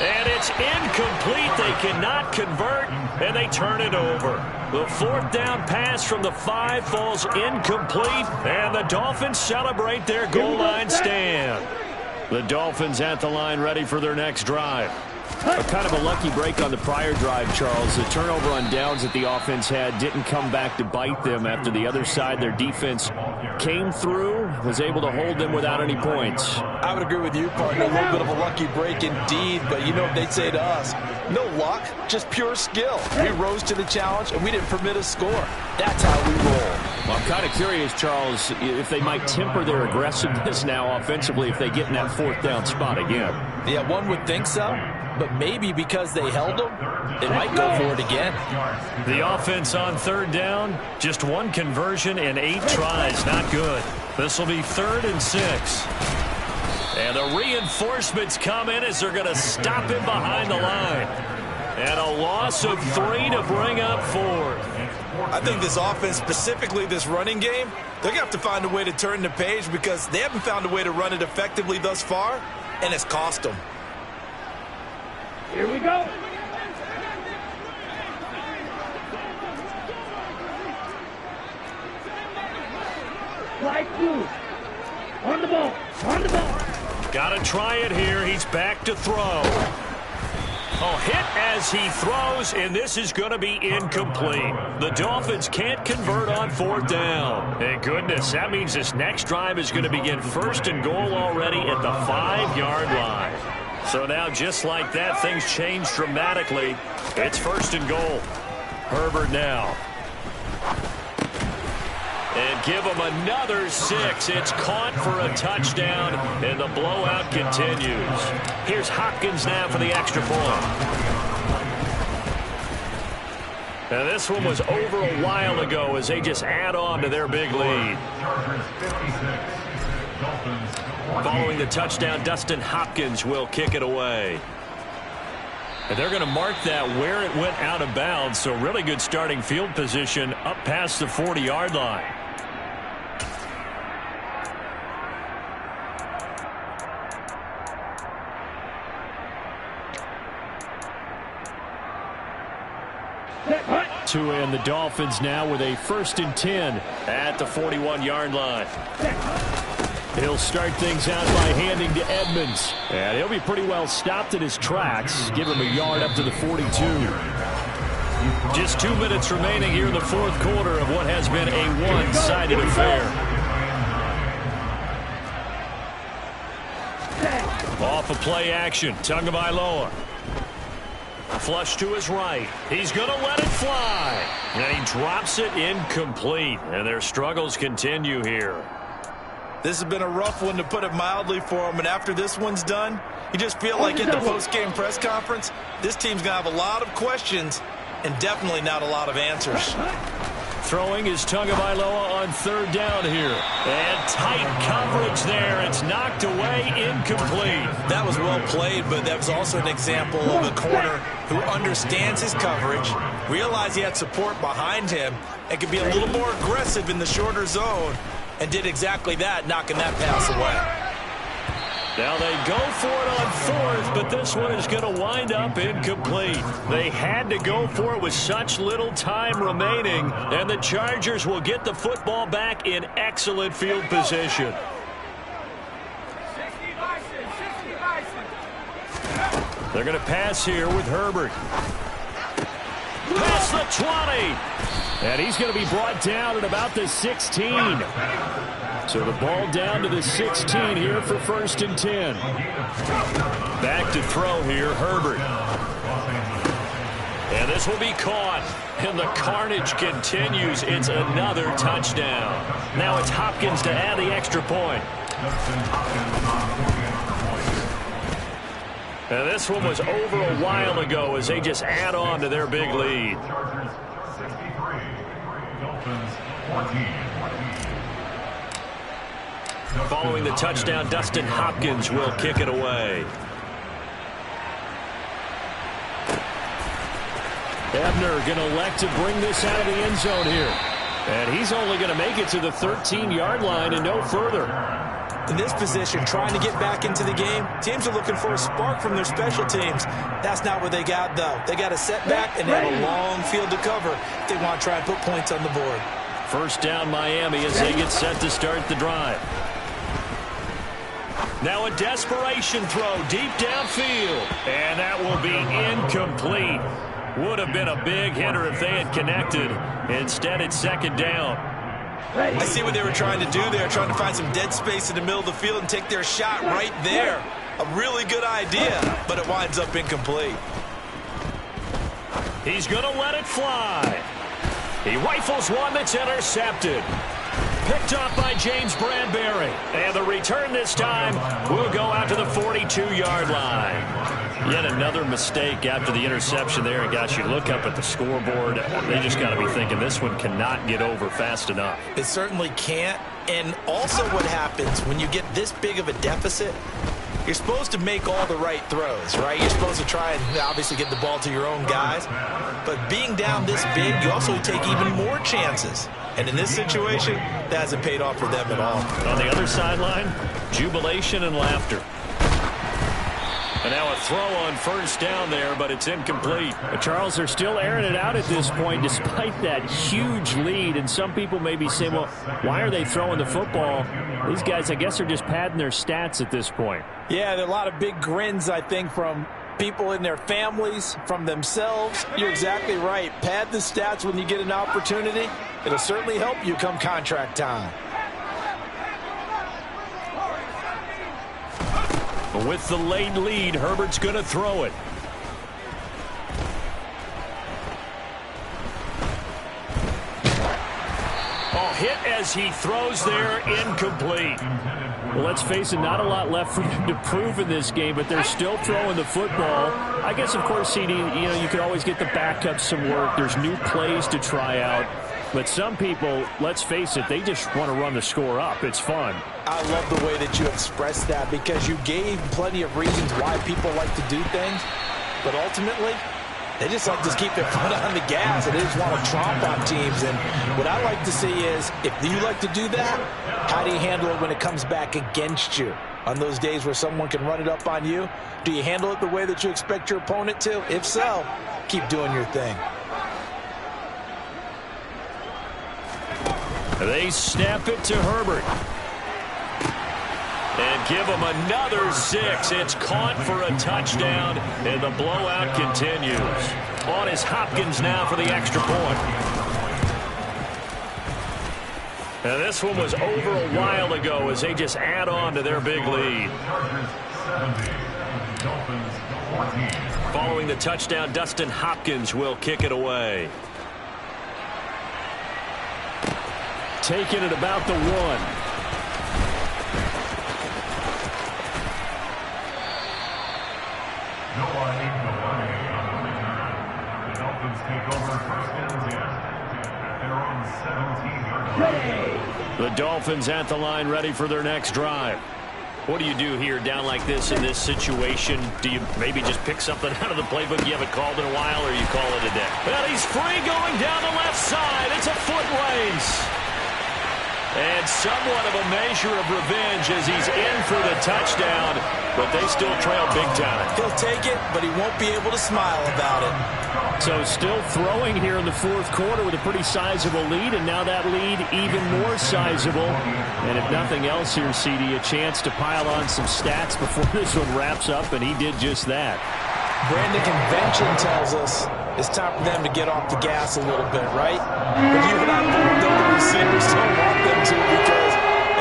And it's incomplete. They cannot convert, and they turn it over. The 4th down pass from the 5 falls incomplete, and the Dolphins celebrate their goal line stand. The Dolphins at the line ready for their next drive. Kind of a lucky break on the prior drive, Charles. The turnover on downs that the offense had didn't come back to bite them after the other side. Their defense came through, was able to hold them without any points. I would agree with you, partner. A little bit of a lucky break indeed, but you know what they'd say to us? No luck, just pure skill. We rose to the challenge, and we didn't permit a score. That's how we roll. Well, I'm kind of curious, Charles, if they might temper their aggressiveness now offensively if they get in that 4th down spot again. Yeah, one would think so. But maybe because they held them, they might go for it again. The offense on 3rd down, just 1 conversion and 8 tries. Not good. This will be 3rd and 6. And the reinforcements come in as they're going to stop him behind the line. And a loss of 3 to bring up 4th. I think this offense, specifically this running game, they're going to have to find a way to turn the page because they haven't found a way to run it effectively thus far, and it's cost them. Here we go. Flag blue. On the ball. On the ball. Got to try it here. He's back to throw. Oh, hit as he throws, and this is going to be incomplete. The Dolphins can't convert on 4th down. Thank goodness. That means this next drive is going to begin 1st and goal already at the 5-yard line. So now, just like that, things change dramatically. It's 1st and goal. Herbert now. And give him another 6. It's caught for a touchdown, and the blowout continues. Here's Hopkins now for the extra point. Now, this one was over a while ago as they just add on to their big lead. Following the touchdown, Dustin Hopkins will kick it away. And they're going to mark that where it went out of bounds, so really good starting field position up past the 40-yard line. To end the Dolphins now with a 1st and 10 at the 41-yard line. He'll start things out by handing to Edmonds. And he'll be pretty well stopped in his tracks. Give him a yard up to the 42. Just 2 minutes remaining here in the 4th quarter of what has been a one-sided affair. Off of play action, Tagovailoa. Flush to his right. He's going to let it fly. And he drops it incomplete. And their struggles continue here. This has been a rough one, to put it mildly, for him. And after this one's done, you just feel like at the post-game press conference, this team's going to have a lot of questions and definitely not a lot of answers. throwing is Tagovailoa on third down here. And tight coverage there. It's knocked away, incomplete. That was well played, but that was also an example of a corner who understands his coverage, realized he had support behind him, and could be a little more aggressive in the shorter zone, and did exactly that, knocking that pass away. Now they go for it on fourth, but this one is going to wind up incomplete. They had to go for it with such little time remaining, and the Chargers will get the football back in excellent field position. They're going to pass here with Herbert. Past the 20. And he's going to be brought down at about the 16. So the ball down to the 16 here for 1st and 10. Back to throw here, Herbert. And this will be caught. And the carnage continues. It's another touchdown. Now it's Hopkins to add the extra point. And this one was over a while ago as they just add on to their big lead. Chargers 63, Dolphins 14. Following the touchdown, Dustin Hopkins will kick it away. Ebner going to elect to bring this out of the end zone here. And he's only going to make it to the 13-yard line and no further. In this position, trying to get back into the game, teams are looking for a spark from their special teams. That's not what they got, though. They got a setback and they have a long field to cover if they want to try and put points on the board. First down, Miami, as they get set to start the drive. Now a desperation throw deep downfield. And that will be incomplete. Would have been a big hitter if they had connected. Instead, it's second down. I see what they were trying to do there, trying to find some dead space in the middle of the field and take their shot right there. A really good idea, but it winds up incomplete. He's going to let it fly. He rifles one that's intercepted. Picked up by James Bradbury. And the return this time will go out to the 42-yard line. Yet another mistake after the interception there. And, gosh, you look up at the scoreboard. They just got to be thinking this one cannot get over fast enough. It certainly can't. And also what happens when you get this big of a deficit, you're supposed to make all the right throws, right? You're supposed to try and obviously get the ball to your own guys. But being down this big, you also take even more chances. And in this situation, that hasn't paid off for them at all. On the other sideline, jubilation and laughter. And now a throw on first down there, but it's incomplete. Charles, they're still airing it out at this point despite that huge lead. And some people may be saying, well, why are they throwing the football? These guys, I guess, are just padding their stats at this point. Yeah, there are a lot of big grins, I think, from people in their families, from themselves. You're exactly right. Pad the stats when you get an opportunity. It'll certainly help you come contract time. But with the late lead, Herbert's going to throw it. Oh, hit as he throws there, incomplete. Well, let's face it, not a lot left for them to prove in this game, but they're still throwing the football. I guess, of course, CD, you can always get the backups some work. There's new plays to try out. But some people, let's face it, they just want to run the score up. It's fun. I love the way that you expressed that because you gave plenty of reasons why people like to do things. But ultimately, they just like to keep their foot on the gas and they just want to tromp on teams. And what I like to see is, if you like to do that, how do you handle it when it comes back against you? On those days where someone can run it up on you, do you handle it the way that you expect your opponent to? If so, keep doing your thing. They snap it to Herbert. And give him another 6. It's caught for a touchdown, and the blowout continues. On is Hopkins now for the extra point. And this one was over a while ago as they just add on to their big lead. Following the touchdown, Dustin Hopkins will kick it away. Taking it about the 1. No way on the return. The Dolphins take over 1st and 10 at their own 17-yard line. The Dolphins at the line, ready for their next drive. What do you do here down like this in this situation? Do you maybe just pick something out of the playbook you haven't called in a while, or you call it a day? Well, he's free going down the left side. It's a foot race. And somewhat of a measure of revenge as he's in for the touchdown, but they still trail big time. He'll take it, but he won't be able to smile about it. So still throwing here in the fourth quarter with a pretty sizable lead, and now that lead even more sizable. And if nothing else here, CD, a chance to pile on some stats before this one wraps up, and he did just that. Brandon, convention tells us it's time for them to get off the gas a little bit, right? But you and I both know the receivers don't want them to, because,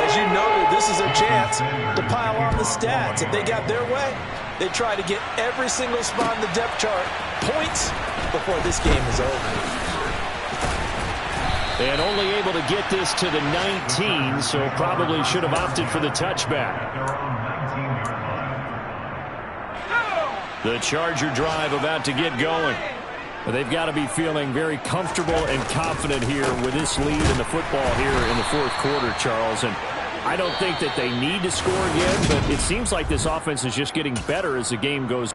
as you noted, this is their chance to pile on the stats. If they got their way, they try to get every single spot in the depth chart points before this game is over. And only able to get this to the 19, so probably should have opted for the touchback. The Charger drive about to get going. But they've got to be feeling very comfortable and confident here with this lead in the football here in the fourth quarter, Charles. And I don't think that they need to score again, but it seems like this offense is just getting better as the game goes.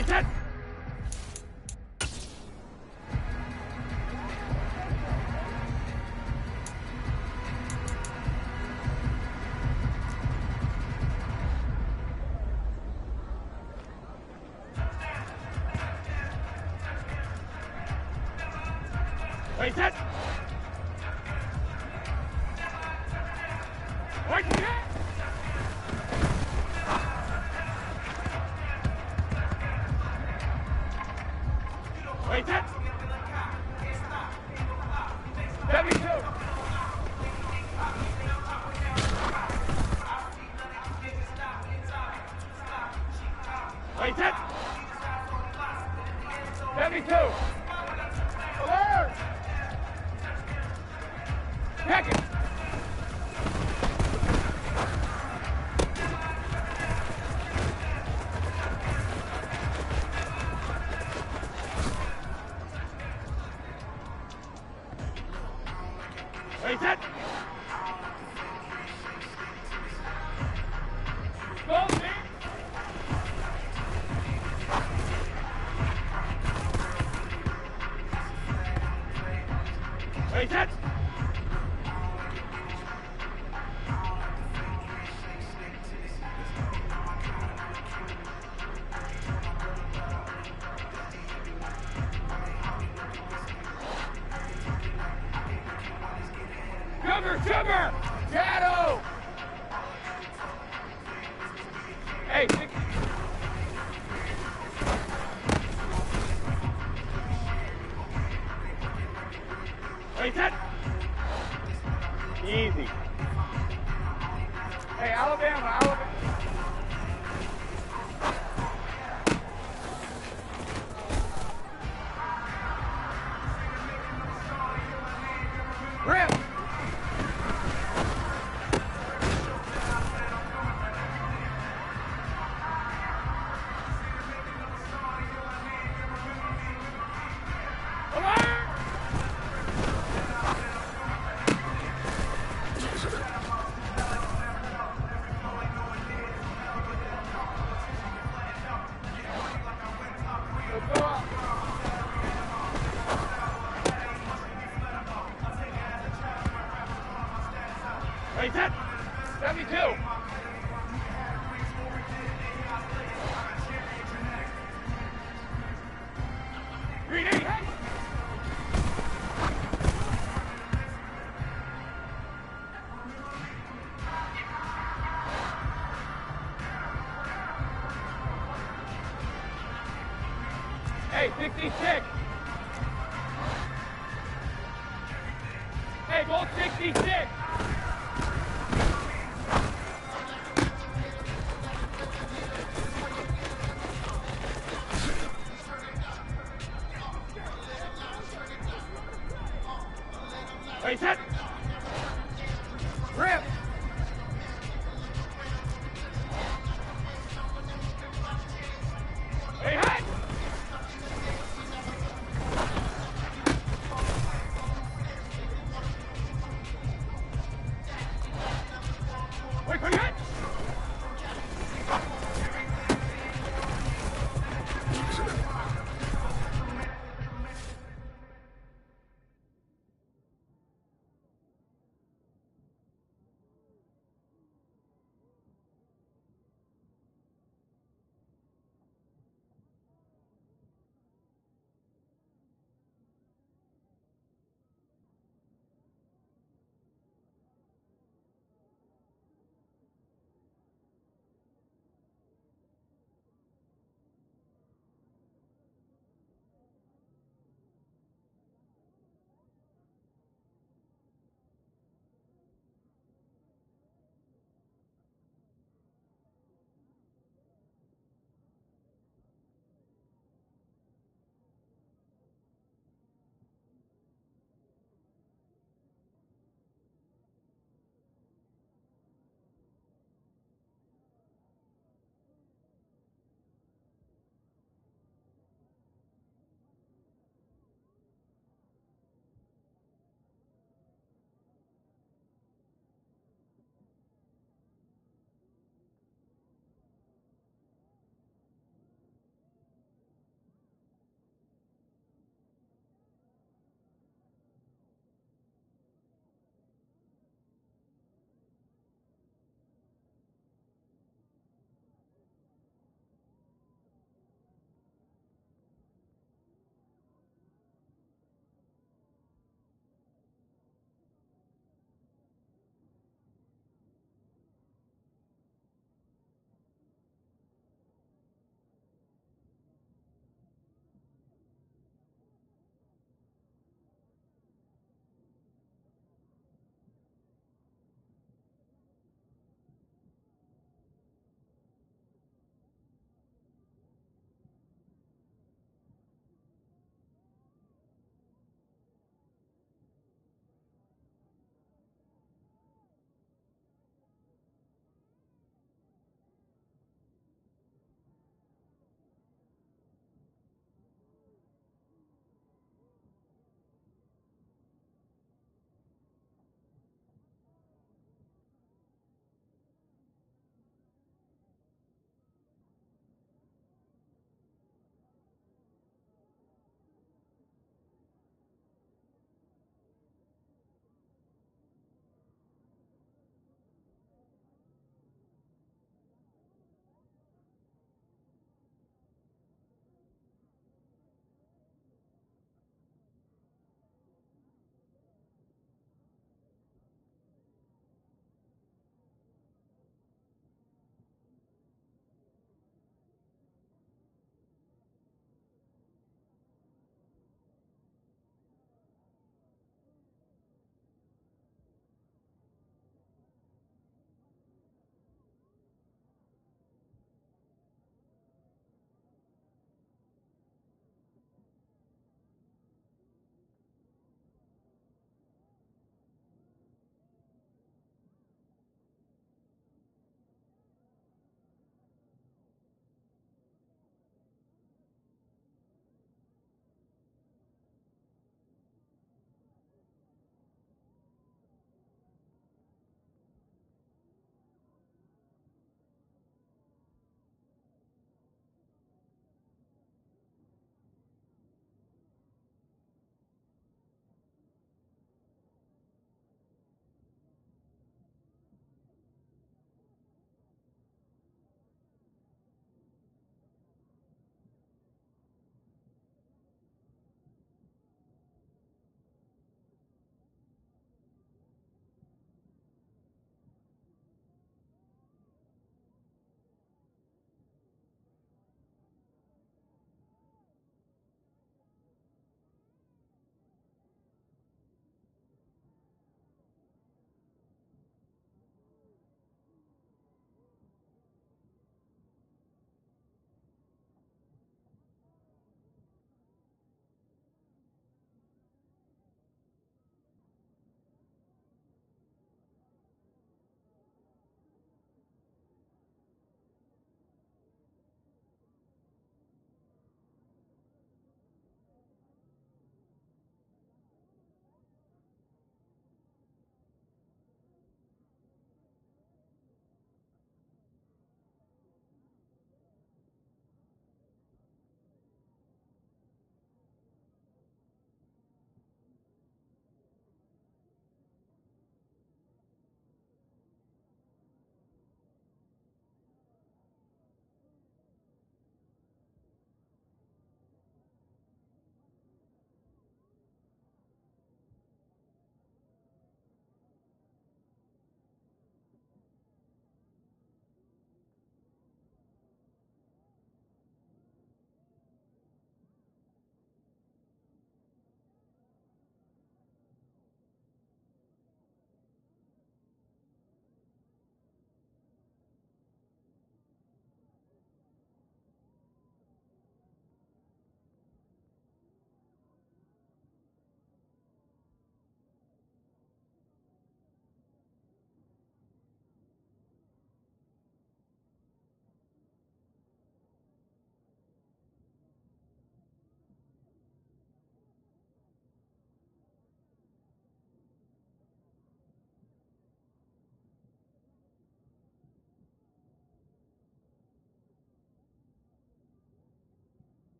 Ready, set. Ready, set. Right, set. Ready, set. 72. Ready, set. 72. Alert. Second. Ready, set. Go, man. Ready, set. Cover! Shadow! Hey, ready, set. Easy. Hey, Alabama. Grip. Ready, set. 72. Green 8. Hey, 66. Hey, both 66. Ready, set. Grip. Hey, hit. Wait, quick hit.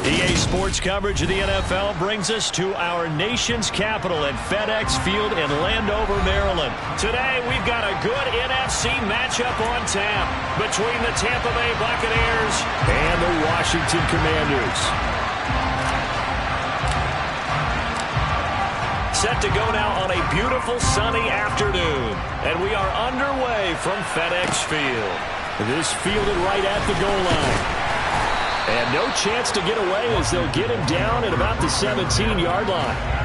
EA Sports coverage of the NFL brings us to our nation's capital at FedEx Field in Landover, Maryland. Today, we've got a good NFC matchup on tap between the Tampa Bay Buccaneers and the Washington Commanders. Set to go now on a beautiful sunny afternoon, and we are underway from FedEx Field. This fielded right at the goal line. And no chance to get away as they'll get him down at about the 17-yard line.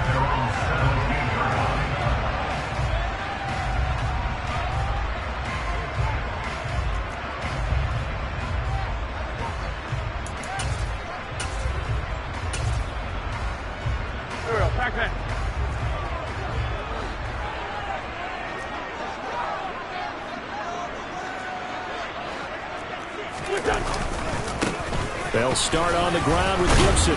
They'll start on the ground with Gibson.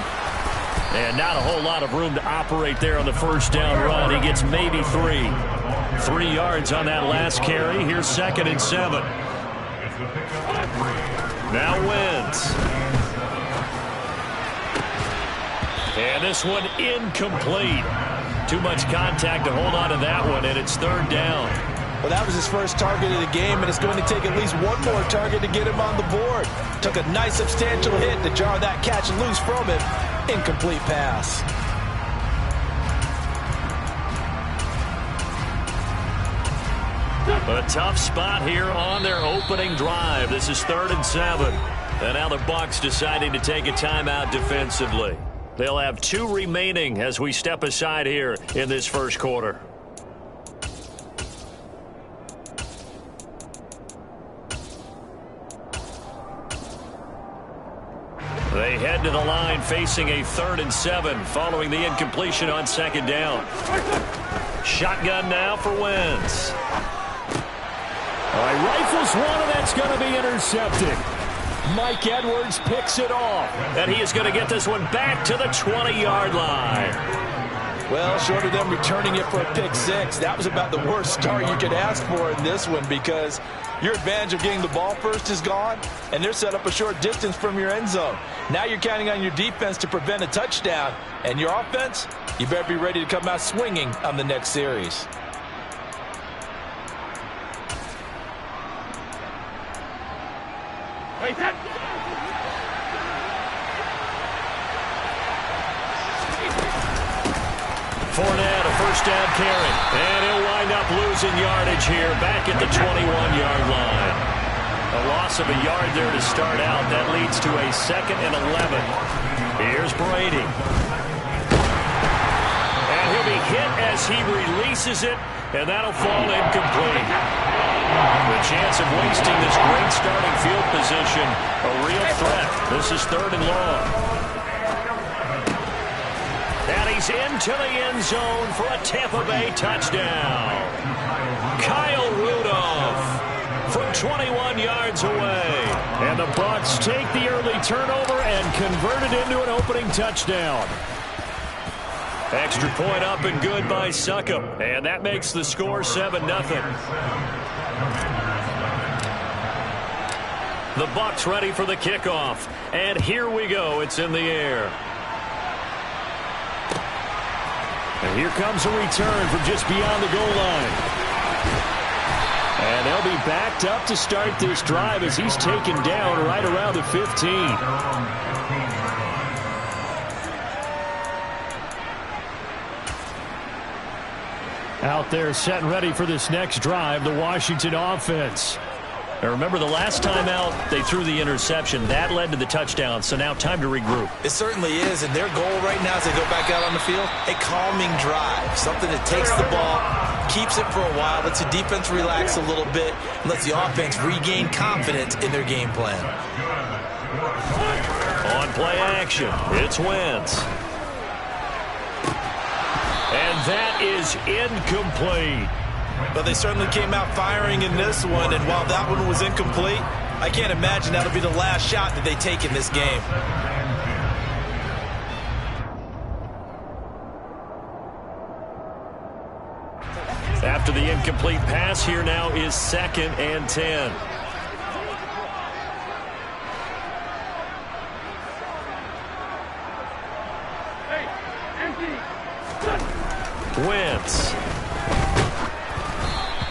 And not a whole lot of room to operate there on the first down run. He gets maybe 3. 3 yards on that last carry. Here's 2nd and 7. Now Wentz. And this one incomplete. Too much contact to hold on to that one, and it's 3rd down. Well, that was his first target of the game, and it's going to take at least one more target to get him on the board. Took a nice substantial hit to jar that catch loose from him. Incomplete pass. A tough spot here on their opening drive. This is 3rd and 7. And now the Bucs deciding to take a timeout defensively. They'll have 2 remaining as we step aside here in this first quarter. They head to the line facing a 3rd and 7 following the incompletion on 2nd down. Shotgun now for Wentz. Rifles one, and that's going to be intercepted. Mike Edwards picks it off, and he is going to get this one back to the 20-yard line. Well, short of them returning it for a pick 6, that was about the worst start you could ask for in this one because your advantage of getting the ball first is gone, and they're set up a short distance from your end zone. Now you're counting on your defense to prevent a touchdown, and your offense, you better be ready to come out swinging on the next series. Fournette, a first down carry, and he'll wind up losing yardage here back at the 21-yard line. A loss of a yard there to start out. That leads to a 2nd and 11. Here's Brady. And he'll be hit as he releases it, and that'll fall incomplete. The chance of wasting this great starting field position, a real threat. This is 3rd and long. And he's into the end zone for a Tampa Bay touchdown. Kyle Rudolph from 21 yards away. And the Bucs take the early turnover and convert it into an opening touchdown. Extra point up and good by Succop. And that makes the score 7-0. The Bucs ready for the kickoff. And here we go. It's in the air. And here comes a return from just beyond the goal line. And they'll be backed up to start this drive as he's taken down right around the 15. Out there set and ready for this next drive, the Washington offense. Now remember, the last time out, they threw the interception. That led to the touchdown, so now time to regroup. It certainly is, and their goal right now as they go back out on the field, a calming drive. Something that takes the ball, keeps it for a while, lets the defense relax a little bit, and lets the offense regain confidence in their game plan. On play action, it's Wentz. And that is incomplete. But they certainly came out firing in this one, and while that one was incomplete, I can't imagine that'll be the last shot that they take in this game. After the incomplete pass, here now is 2nd and 10. Wentz.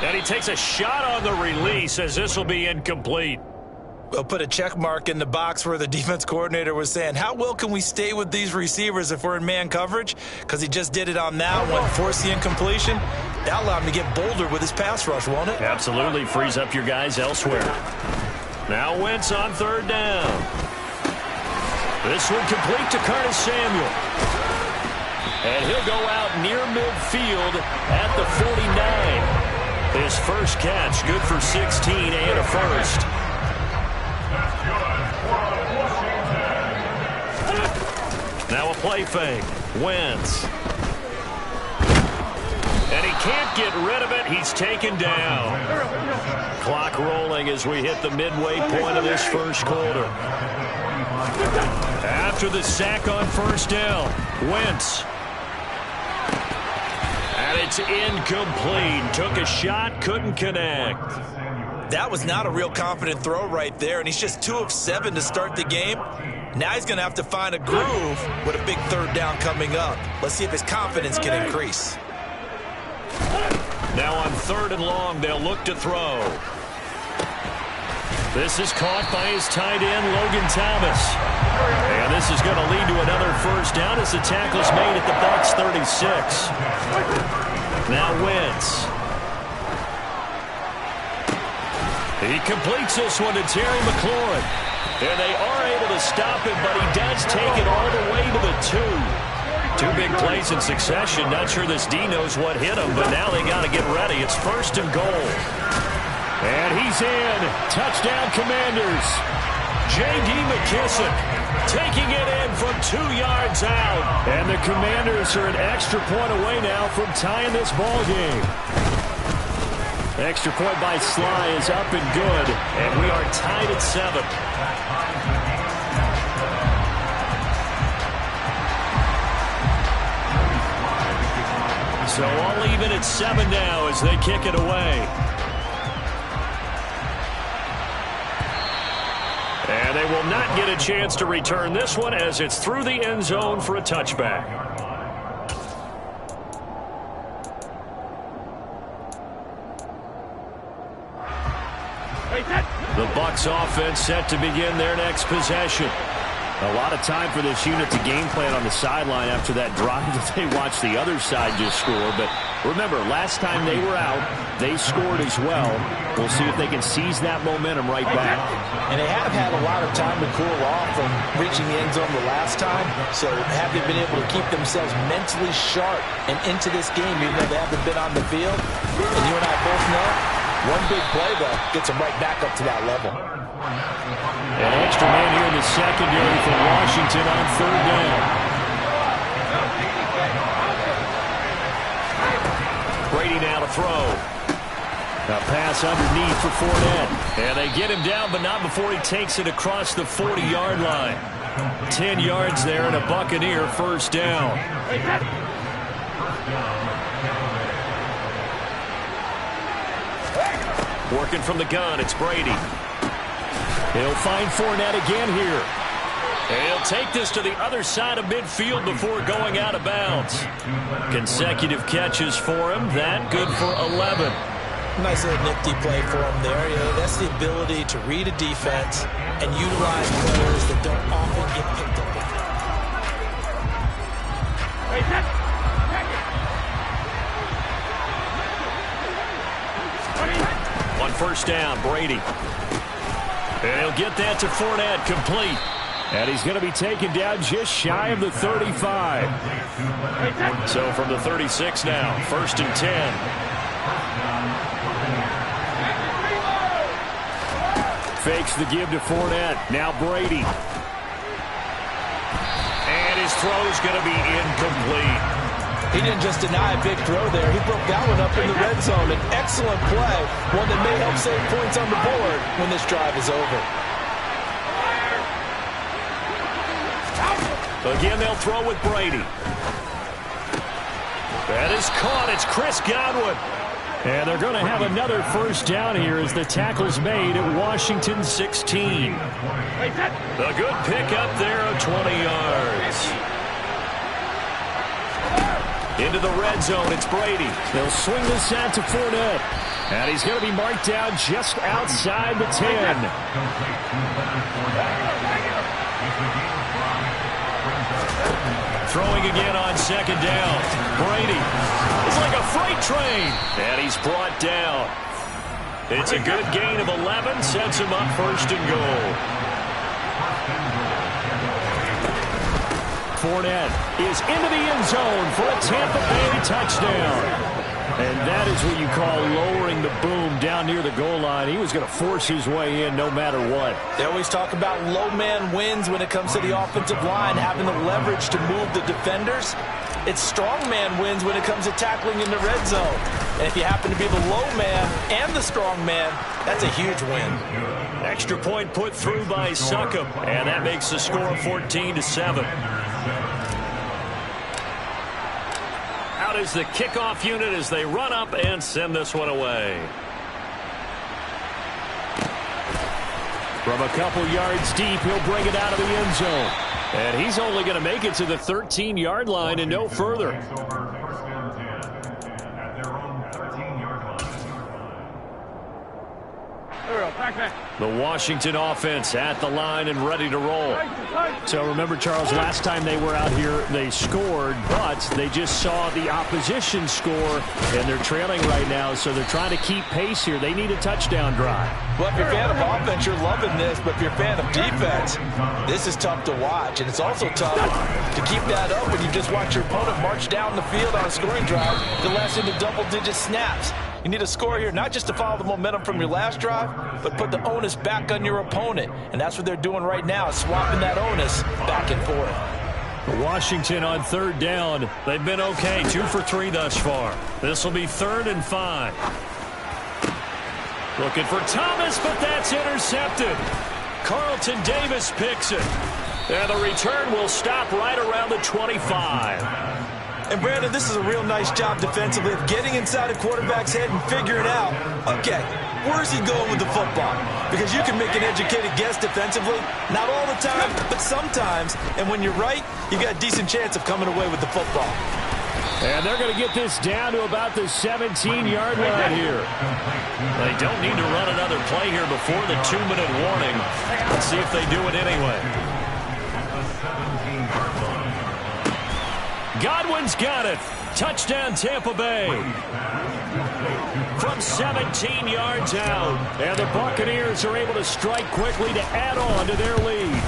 And he takes a shot on the release as this will be incomplete. We'll put a check mark in the box where the defense coordinator was saying, how well can we stay with these receivers if we're in man coverage? Because he just did it on that one, forced the incompletion. That'll allow him to get bolder with his pass rush, won't it? Absolutely frees up your guys elsewhere. Now Wentz on third down. This one complete to Curtis Samuel. And he'll go out near midfield at the 49. His first catch, good for 16 and a first. Now a play fake. Wentz. And he can't get rid of it. He's taken down. Clock rolling as we hit the midway point of this first quarter. After the sack on first down, Wentz. And it's incomplete. Took a shot, couldn't connect. That was not a real confident throw right there, and he's just 2 of 7 to start the game. Now he's going to have to find a groove with a big third down coming up. Let's see if his confidence can increase. Now on third and long, they'll look to throw. This is caught by his tight end, Logan Thomas. And this is going to lead to another first down as the tackle's made at the Bucs 36. Now Wentz. He completes this one to Terry McLaurin. And they are able to stop him, but he does take it all the way to the 2. 2 big plays in succession. Not sure this D knows what hit him, but now they got to get ready. It's first and goal. And he's in. Touchdown, Commanders. J.D. McKissic taking it in from 2 yards out. And the Commanders are an extra point away now from tying this ball game. Extra point by Sly is up and good, and we are tied at 7. So all even at 7 now as they kick it away. And they will not get a chance to return this one as it's through the end zone for a touchback. The Bucs offense set to begin their next possession. A lot of time for this unit to game plan on the sideline after that drive that they watched the other side just score. But remember, last time they were out, they scored as well. We'll see if they can seize that momentum right back. And they have had a lot of time to cool off from reaching the end zone the last time. So have they been able to keep themselves mentally sharp and into this game even though they haven't been on the field? And you and I both know, one big play, though, gets them right back up to that level. An extra man here in the secondary for Washington on third down. Brady now to throw. A pass underneath for Fournette. And they get him down, but not before he takes it across the 40-yard line. 10 yards there and a Buccaneer first down. Working from the gun, it's Brady. He'll find Fournette again here. And he'll take this to the other side of midfield before going out of bounds. Consecutive catches for him. That good for 11. Nice little nifty play for him there. You know, that's the ability to read a defense and utilize players that don't often get picked up. On first down, Brady. And he'll get that to Fournette, complete. And he's going to be taken down just shy of the 35. So from the 36 now, first and 10. Fakes the give to Fournette. Now Brady. And his throw's going to be incomplete. He didn't just deny a big throw there. He broke that one up in the red zone. An excellent play, one that may help save points on the board when this drive is over. Again, they'll throw with Brady. That is caught. It's Chris Godwin. And they're going to have another first down here as the tackle's made at Washington 16. A good pickup there of 20 yards. Into the red zone, it's Brady. They'll swing this out to Fournette. And he's going to be marked down just outside the 10. Throwing again on second down. Brady is like a freight train. And he's brought down. It's a good gain of 11. Sets him up first and goal. Fournette is into the end zone for a Tampa Bay touchdown. And that is what you call lowering the boom down near the goal line. He was going to force his way in no matter what. They always talk about low man wins when it comes to the offensive line, having the leverage to move the defenders. It's strong man wins when it comes to tackling in the red zone. And if you happen to be the low man and the strong man, that's a huge win. Extra point put through by Succop, and that makes the score 14-7. Out is the kickoff unit as they run up and send this one away. From a couple yards deep, he'll bring it out of the end zone. And he's only going to make it to the 13-yard line and no further. The Washington offense at the line and ready to roll. So remember, Charles, last time they were out here, they scored, but they just saw the opposition score, and they're trailing right now, so they're trying to keep pace here. They need a touchdown drive. Well, if you're a fan of offense, you're loving this, but if you're a fan of defense, this is tough to watch, and it's also tough to keep that up when you just watch your opponent march down the field on a scoring drive to last into double-digit snaps. You need a score here, not just to follow the momentum from your last drive, but put the onus back on your opponent. And that's what they're doing right now, swapping that onus back and forth. Washington on third down. They've been okay, 2 for 3 thus far. This will be 3rd and 5. Looking for Thomas, but that's intercepted. Carlton Davis picks it. And the return will stop right around the 25. And, Brandon, this is a real nice job defensively of getting inside a quarterback's head and figuring out, okay, where's he going with the football? Because you can make an educated guess defensively, not all the time, but sometimes. And when you're right, you've got a decent chance of coming away with the football. And they're going to get this down to about the 17-yard line here. They don't need to run another play here before the 2-minute warning. Let's see if they do it anyway. Godwin's got it. Touchdown, Tampa Bay. From 17 yards out. And the Buccaneers are able to strike quickly to add on to their lead.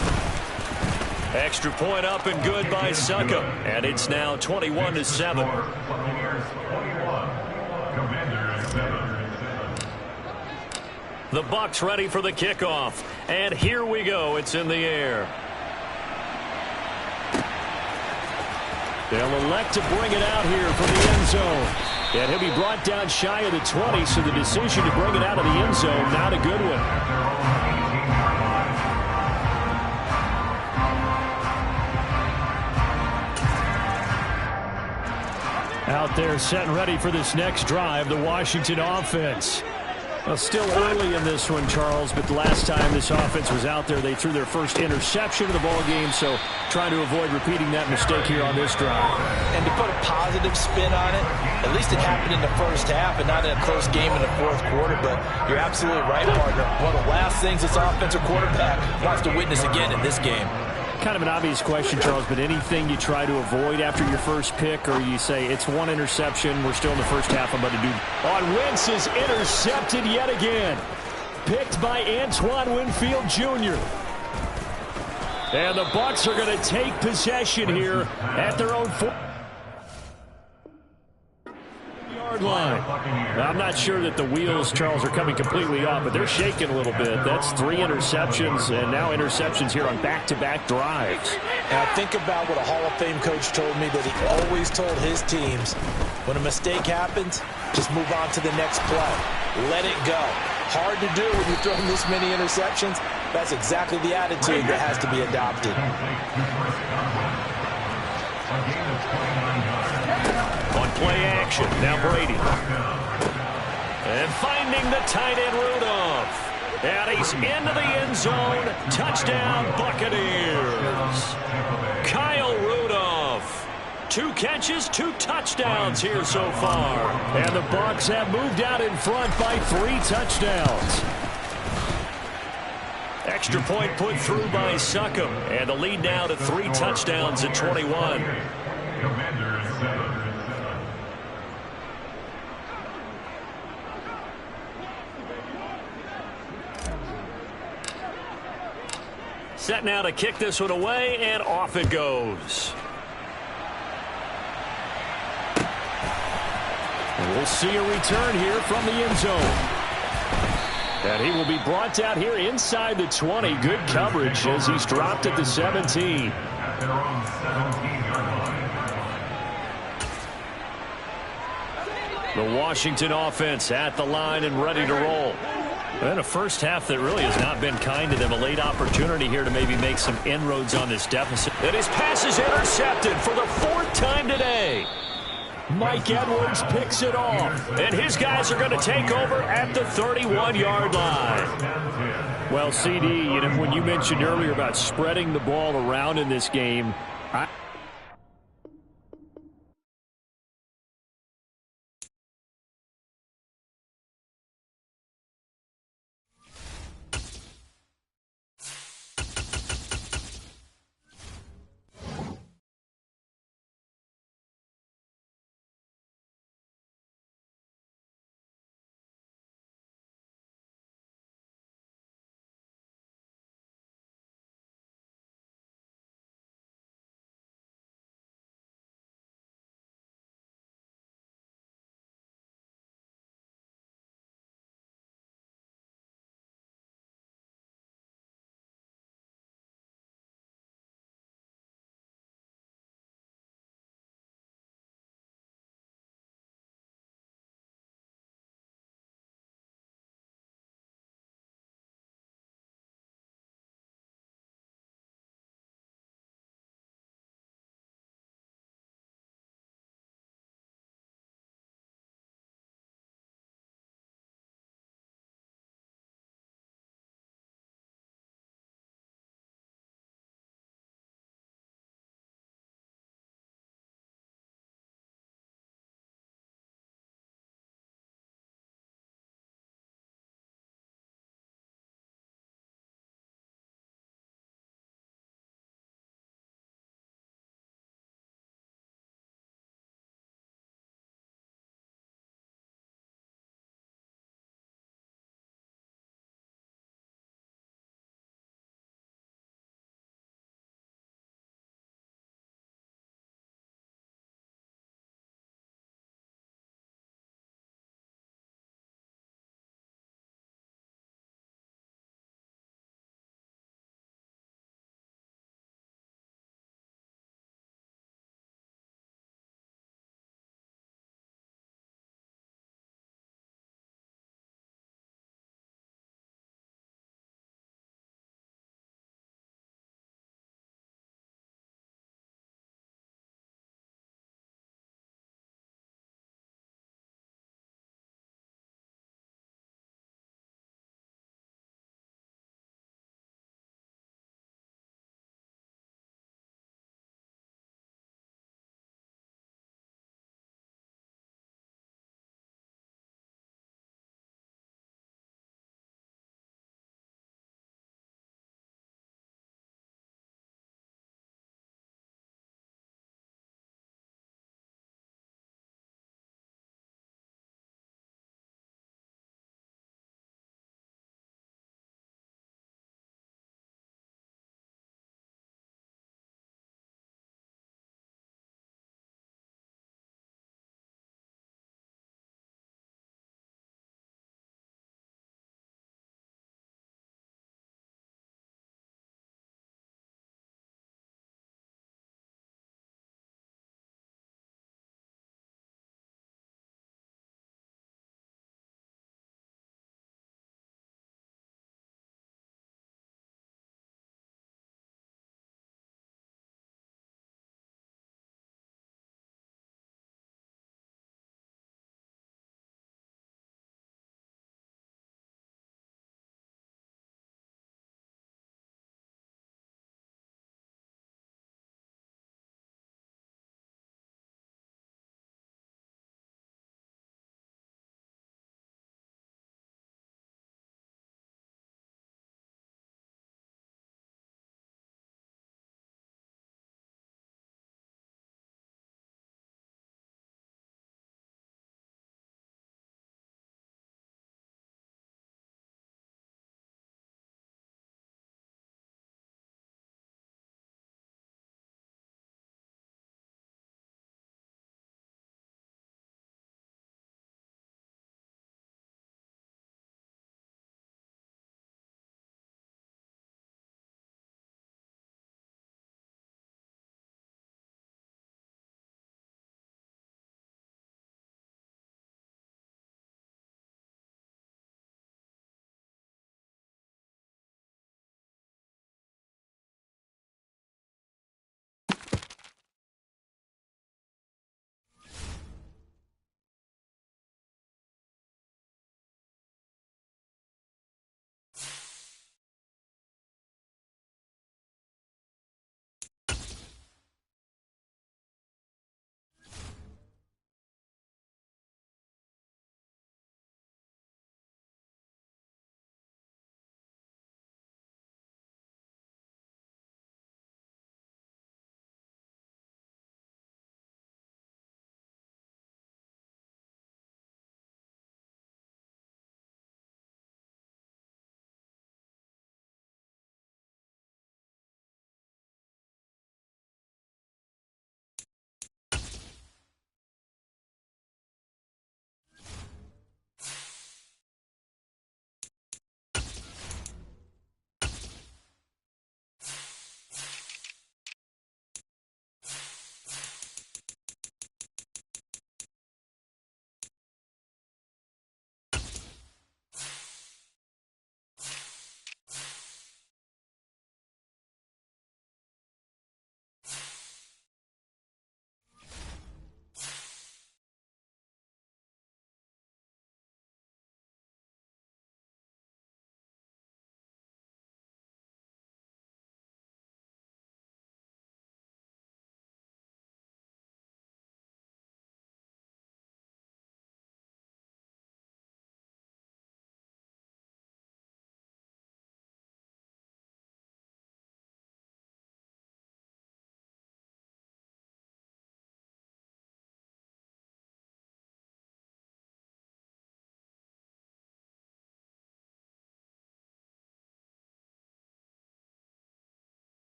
Extra point up and good by Succop. And it's now 21-7. The Bucs ready for the kickoff. And here we go. It's in the air. They'll elect to bring it out here from the end zone. And he'll be brought down shy of the 20, so the decision to bring it out of the end zone, not a good one. Out there set and ready for this next drive, the Washington offense. Well, still early in this one, Charles, but the last time this offense was out there, they threw their first interception of the ball game, so trying to avoid repeating that mistake here on this drive. And to put a positive spin on it, at least it happened in the first half and not in a close game in the fourth quarter, but you're absolutely right, partner. One of the last things this offensive quarterback wants to witness again in this game. Kind of an obvious question, Charles, but anything you try to avoid after your first pick, or you say it's one interception, we're still in the first half, I'm about to do. On Wentz is intercepted yet again. Picked by Antoine Winfield Jr. And the Bucs are going to take possession here at their own 4-yard line. Now, I'm not sure that the wheels, Charles, are coming completely off, but they're shaking a little bit. That's 3 interceptions, and now interceptions here on back-to-back drives. And I think about what a Hall of Fame coach told me that he always told his teams, when a mistake happens, just move on to the next play. Let it go. Hard to do when you're throwing this many interceptions. That's exactly the attitude that has to be adopted. On play action, now Brady. And finding the tight end Rudolph. And he's into the end zone. Touchdown, Buccaneers. Kyle Rudolph. 2 catches, 2 touchdowns here so far. And the Bucs have moved out in front by 3 touchdowns. Extra point put through by Succop. And the lead now to 3 touchdowns at 21. Commanders 7. Set now to kick this one away, and off it goes. And we'll see a return here from the end zone. And he will be brought down here inside the 20. Good coverage as he's dropped at the 17. At their own 17-yard line. The Washington offense at the line and ready to roll. And a first half that really has not been kind to them. A late opportunity here to maybe make some inroads on this deficit. And his pass is intercepted for the 4th time today. Mike Edwards picks it off. And his guys are going to take over at the 31-yard line. Well, CD, when you mentioned earlier about spreading the ball around in this game,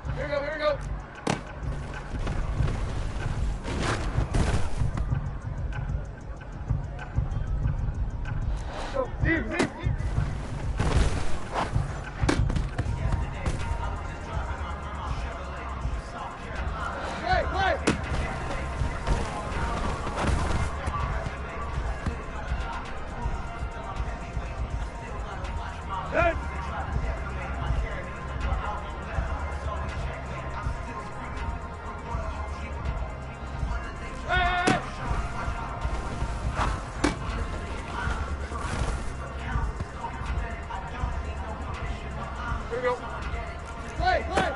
Here we go, here we go. Go, deep, deep, deep. Play, play. Hey. Here we go. Play, play.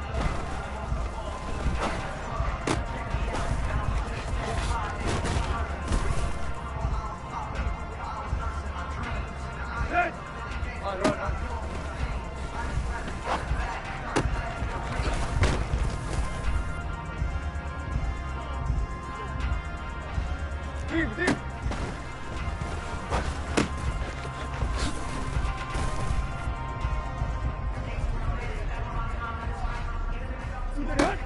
Hey. On. Deep, deep. Right.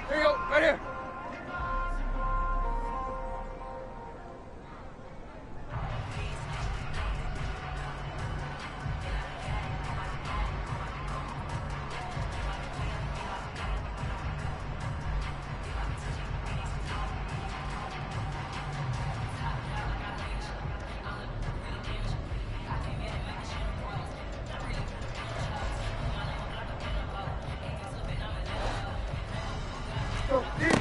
Here you go, right here. Go deep.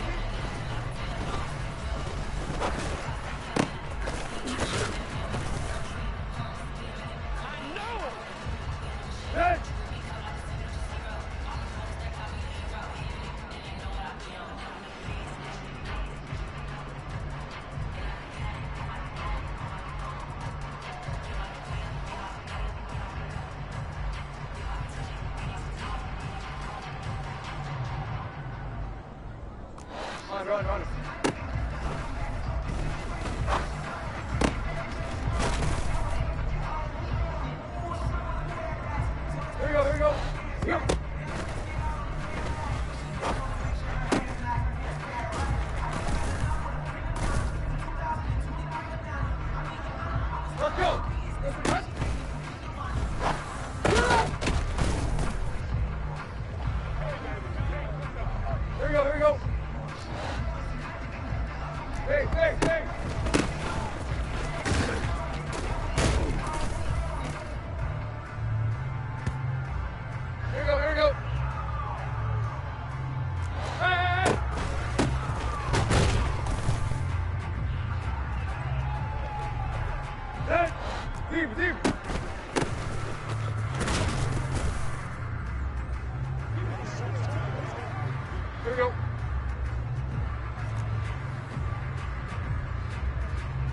Hey. Run. Here we go. Yep. Let's go. Here we go. Hey. Here we go. Hey. Hey. Deep. Here we go.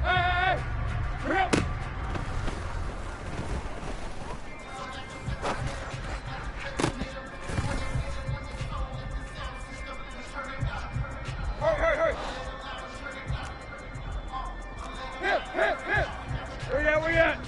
Hey. Hurry up. Hurry. Hit. Where you at?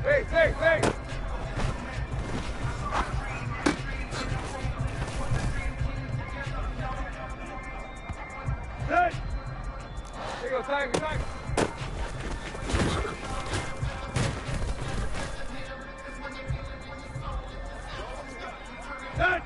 Hey, hey, hey! Set! Here you go, Tiger, Tiger! Set!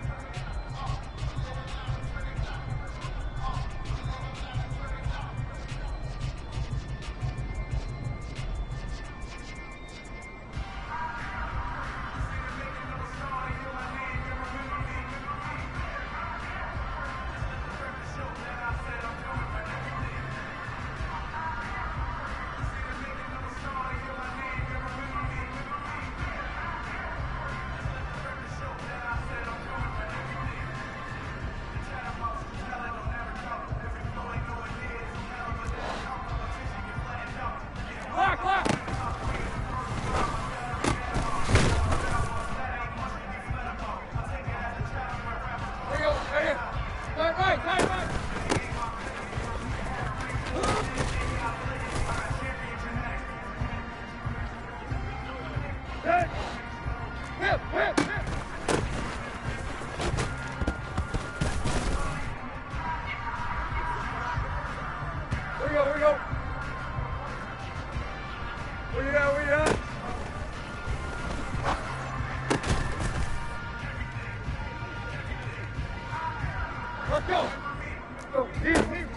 Clock, clock! There you go, right here. Right, right, right, right. Set. Whip, whip, whip. Here we go, here we go. Where you at, where you at? Let's go. Go, deep, deep.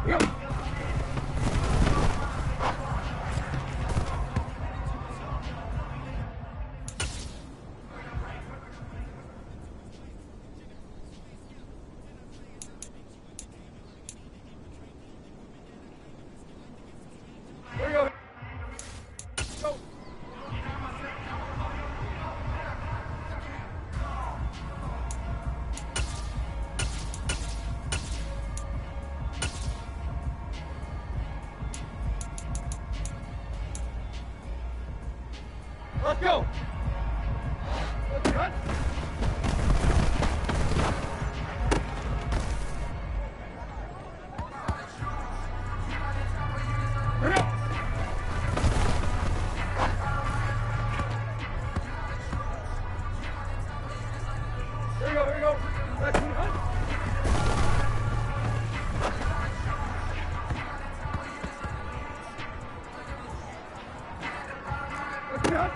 Here we go. Here we go. Go. Let's go. Let's cut. Here we go. Here we go, here we go. Let's cut. Let's cut.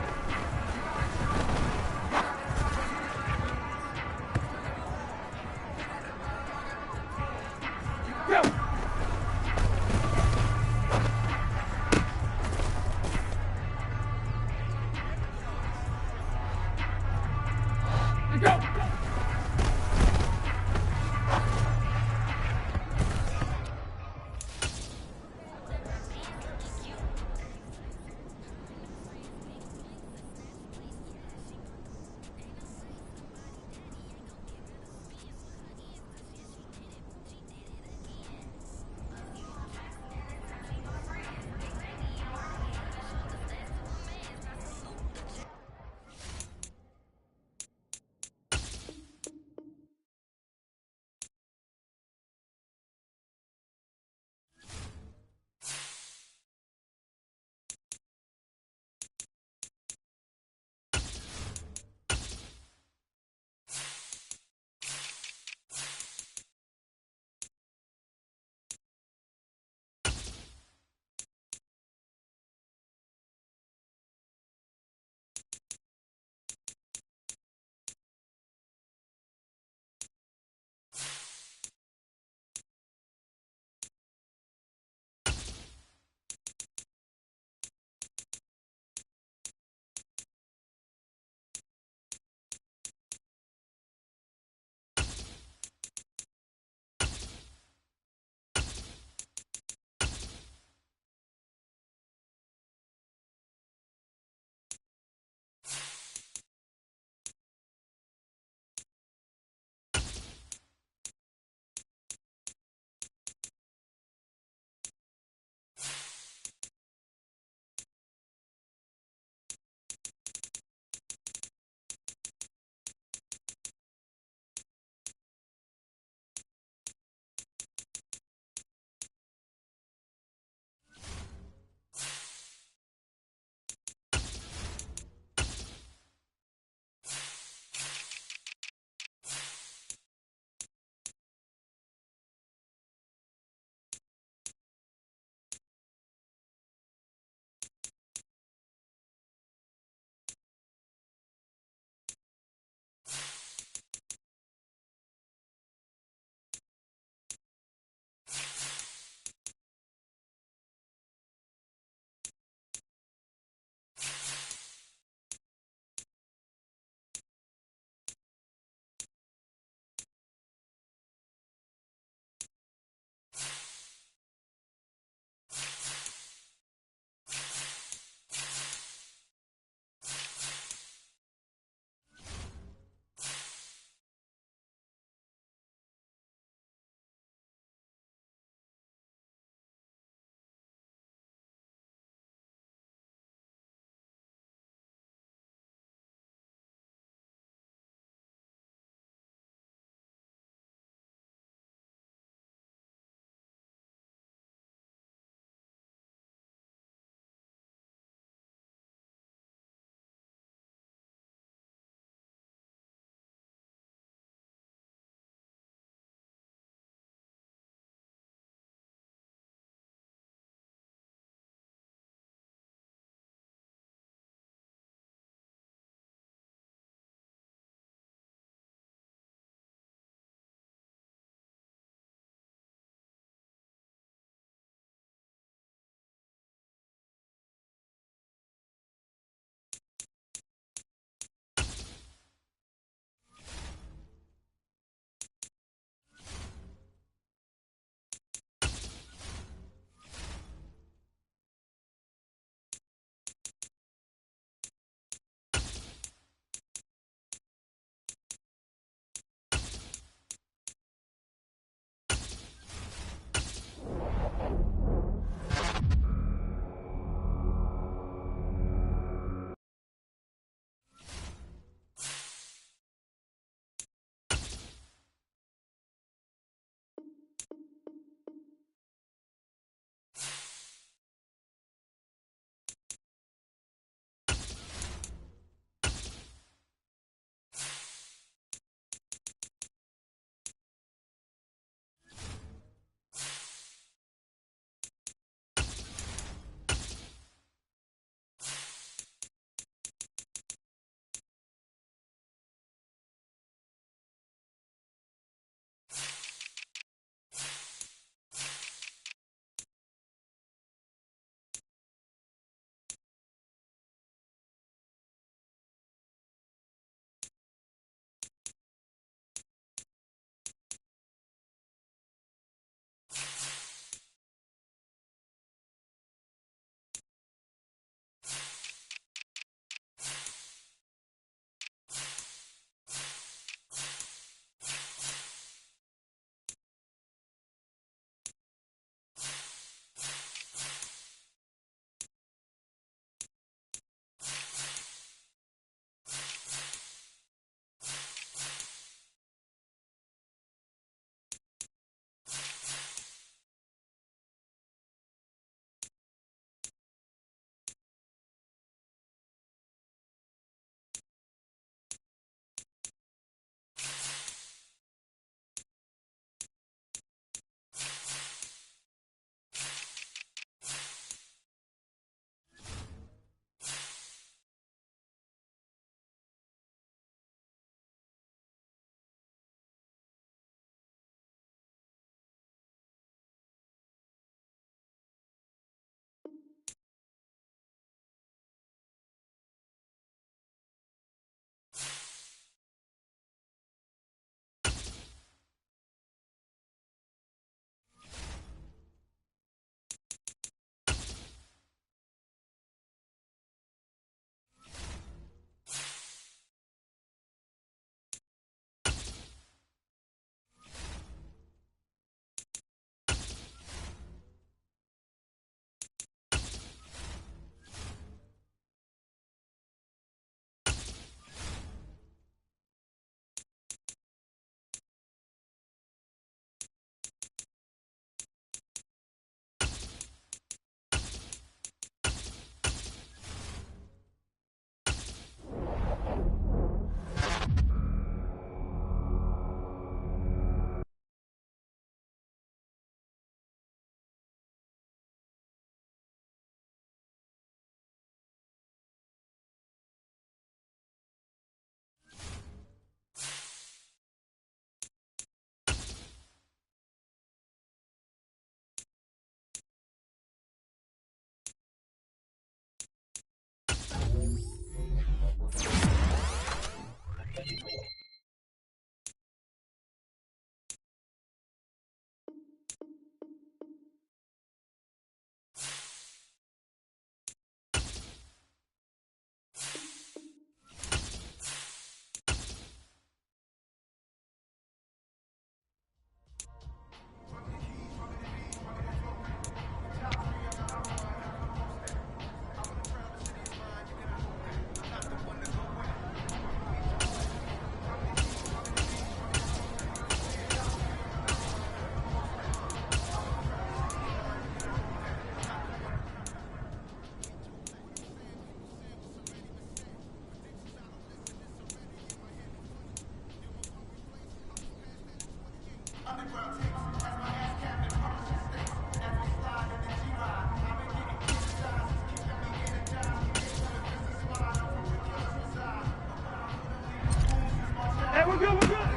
Hey, we're good, we're good.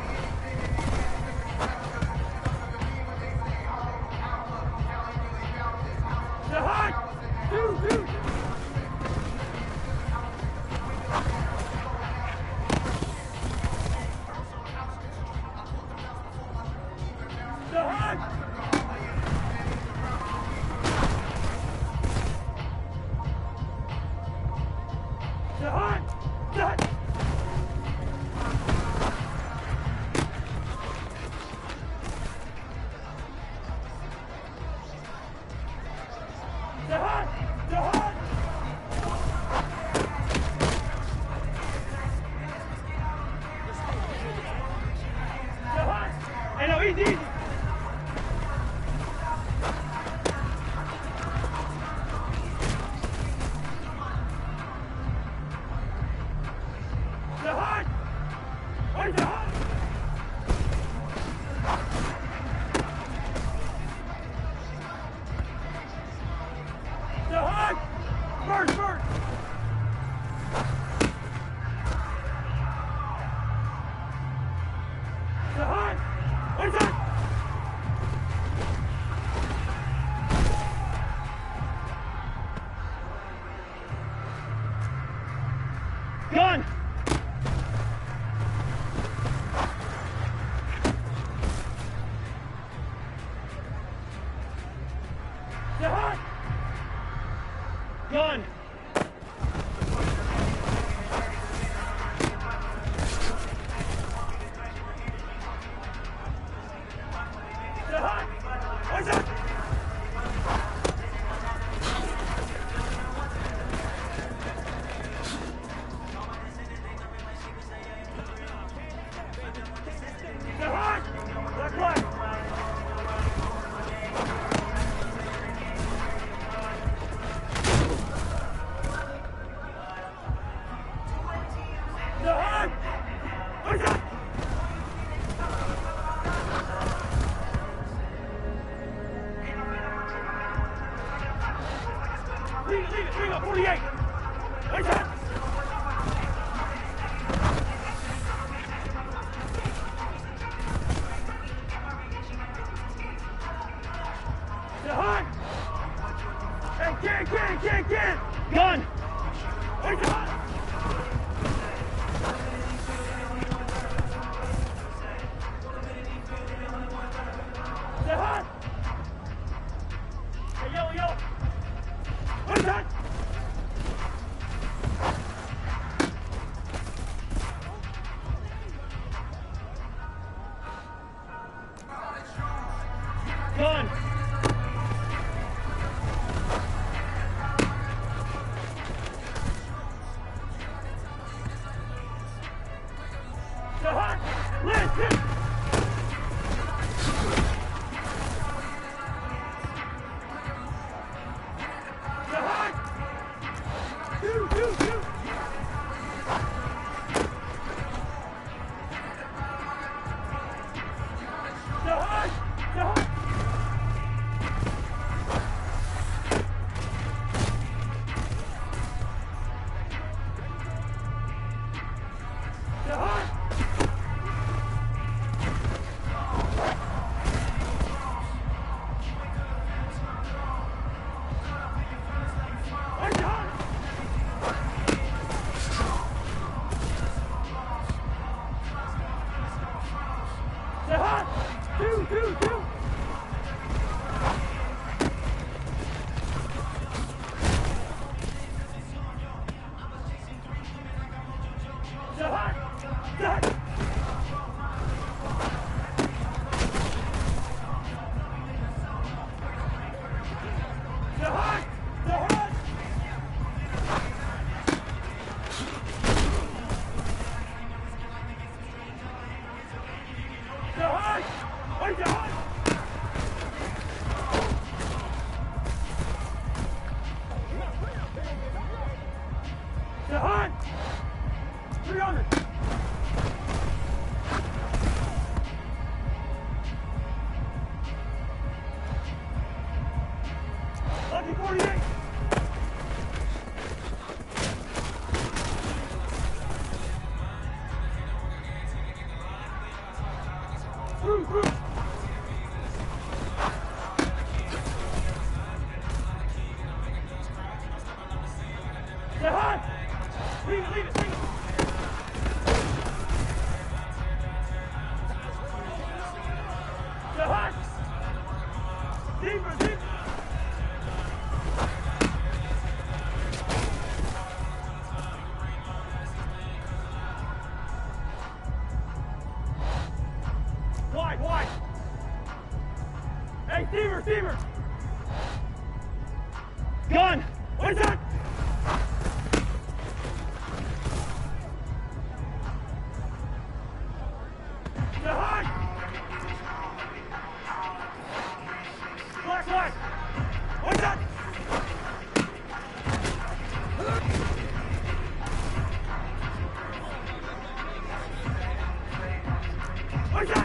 The high. Dude. The high. The high. The high. The hot! The hot! The hot! Hey, no, easy! The hot! Where's the hot? The hot! First! The hot! What is that? Gun! The hot! Gun! The hot! What's that? The hot! Left, left! The hot! What's that? Leave it, bring up 48! What's that? The hot! Hey, get! Gun! Where's the hot? The hot! Hey, yellow! What is that? Gun! The hot! Listen! The hot! Shoot! The hot! Wide. Hey, Steamer. Gun. What is that? Black. What is that? What is that?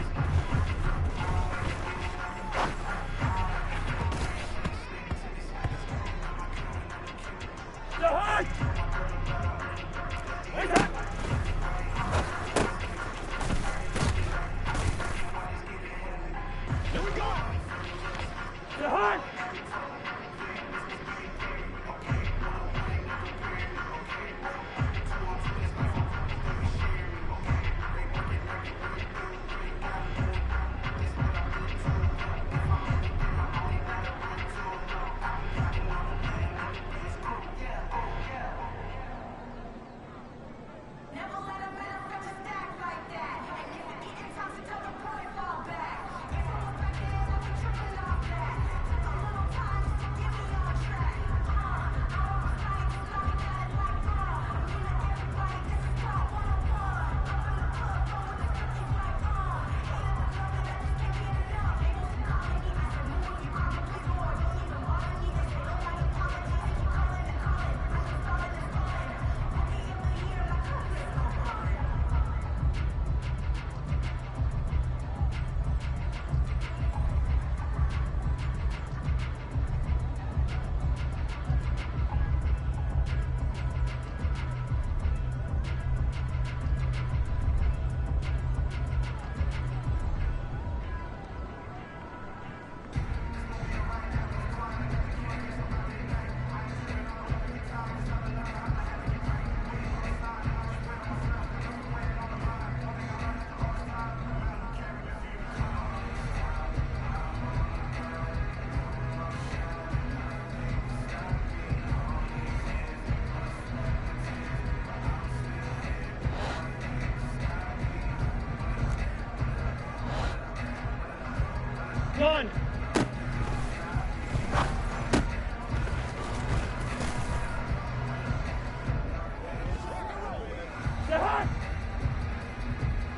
Gun!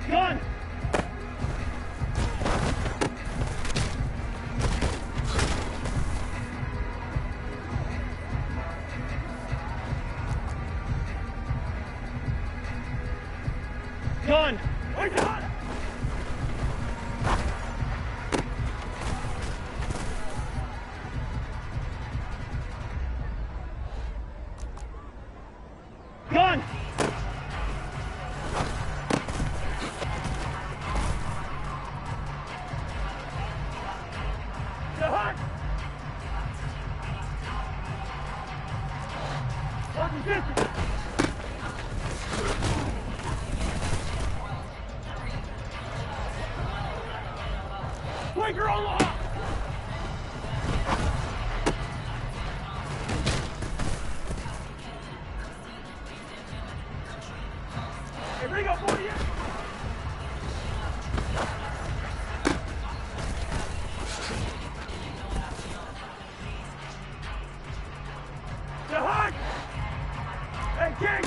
Gun! Gun! Where's the gun? Gun! The hut! Working distance! Flanker on the hut! Hey, bring up 40 in! The hut! Hey, gang!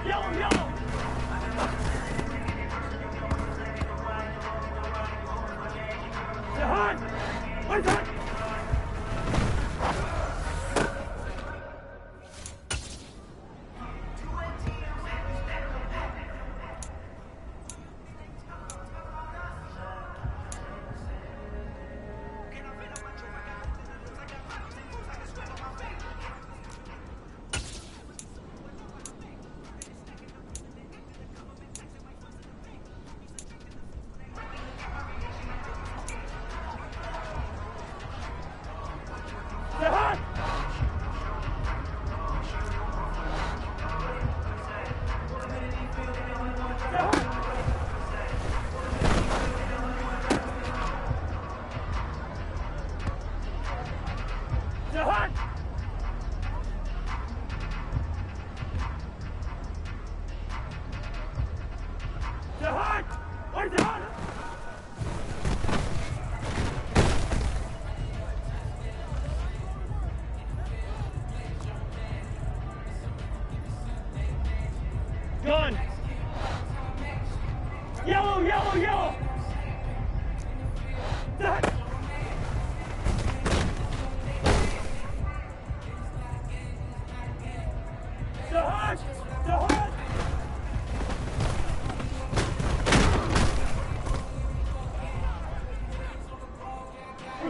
Yellow! The hut! Where's that?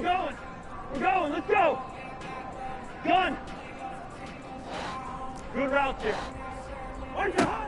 going. We're going. Let's go. Gun. Good route here. Where's the high?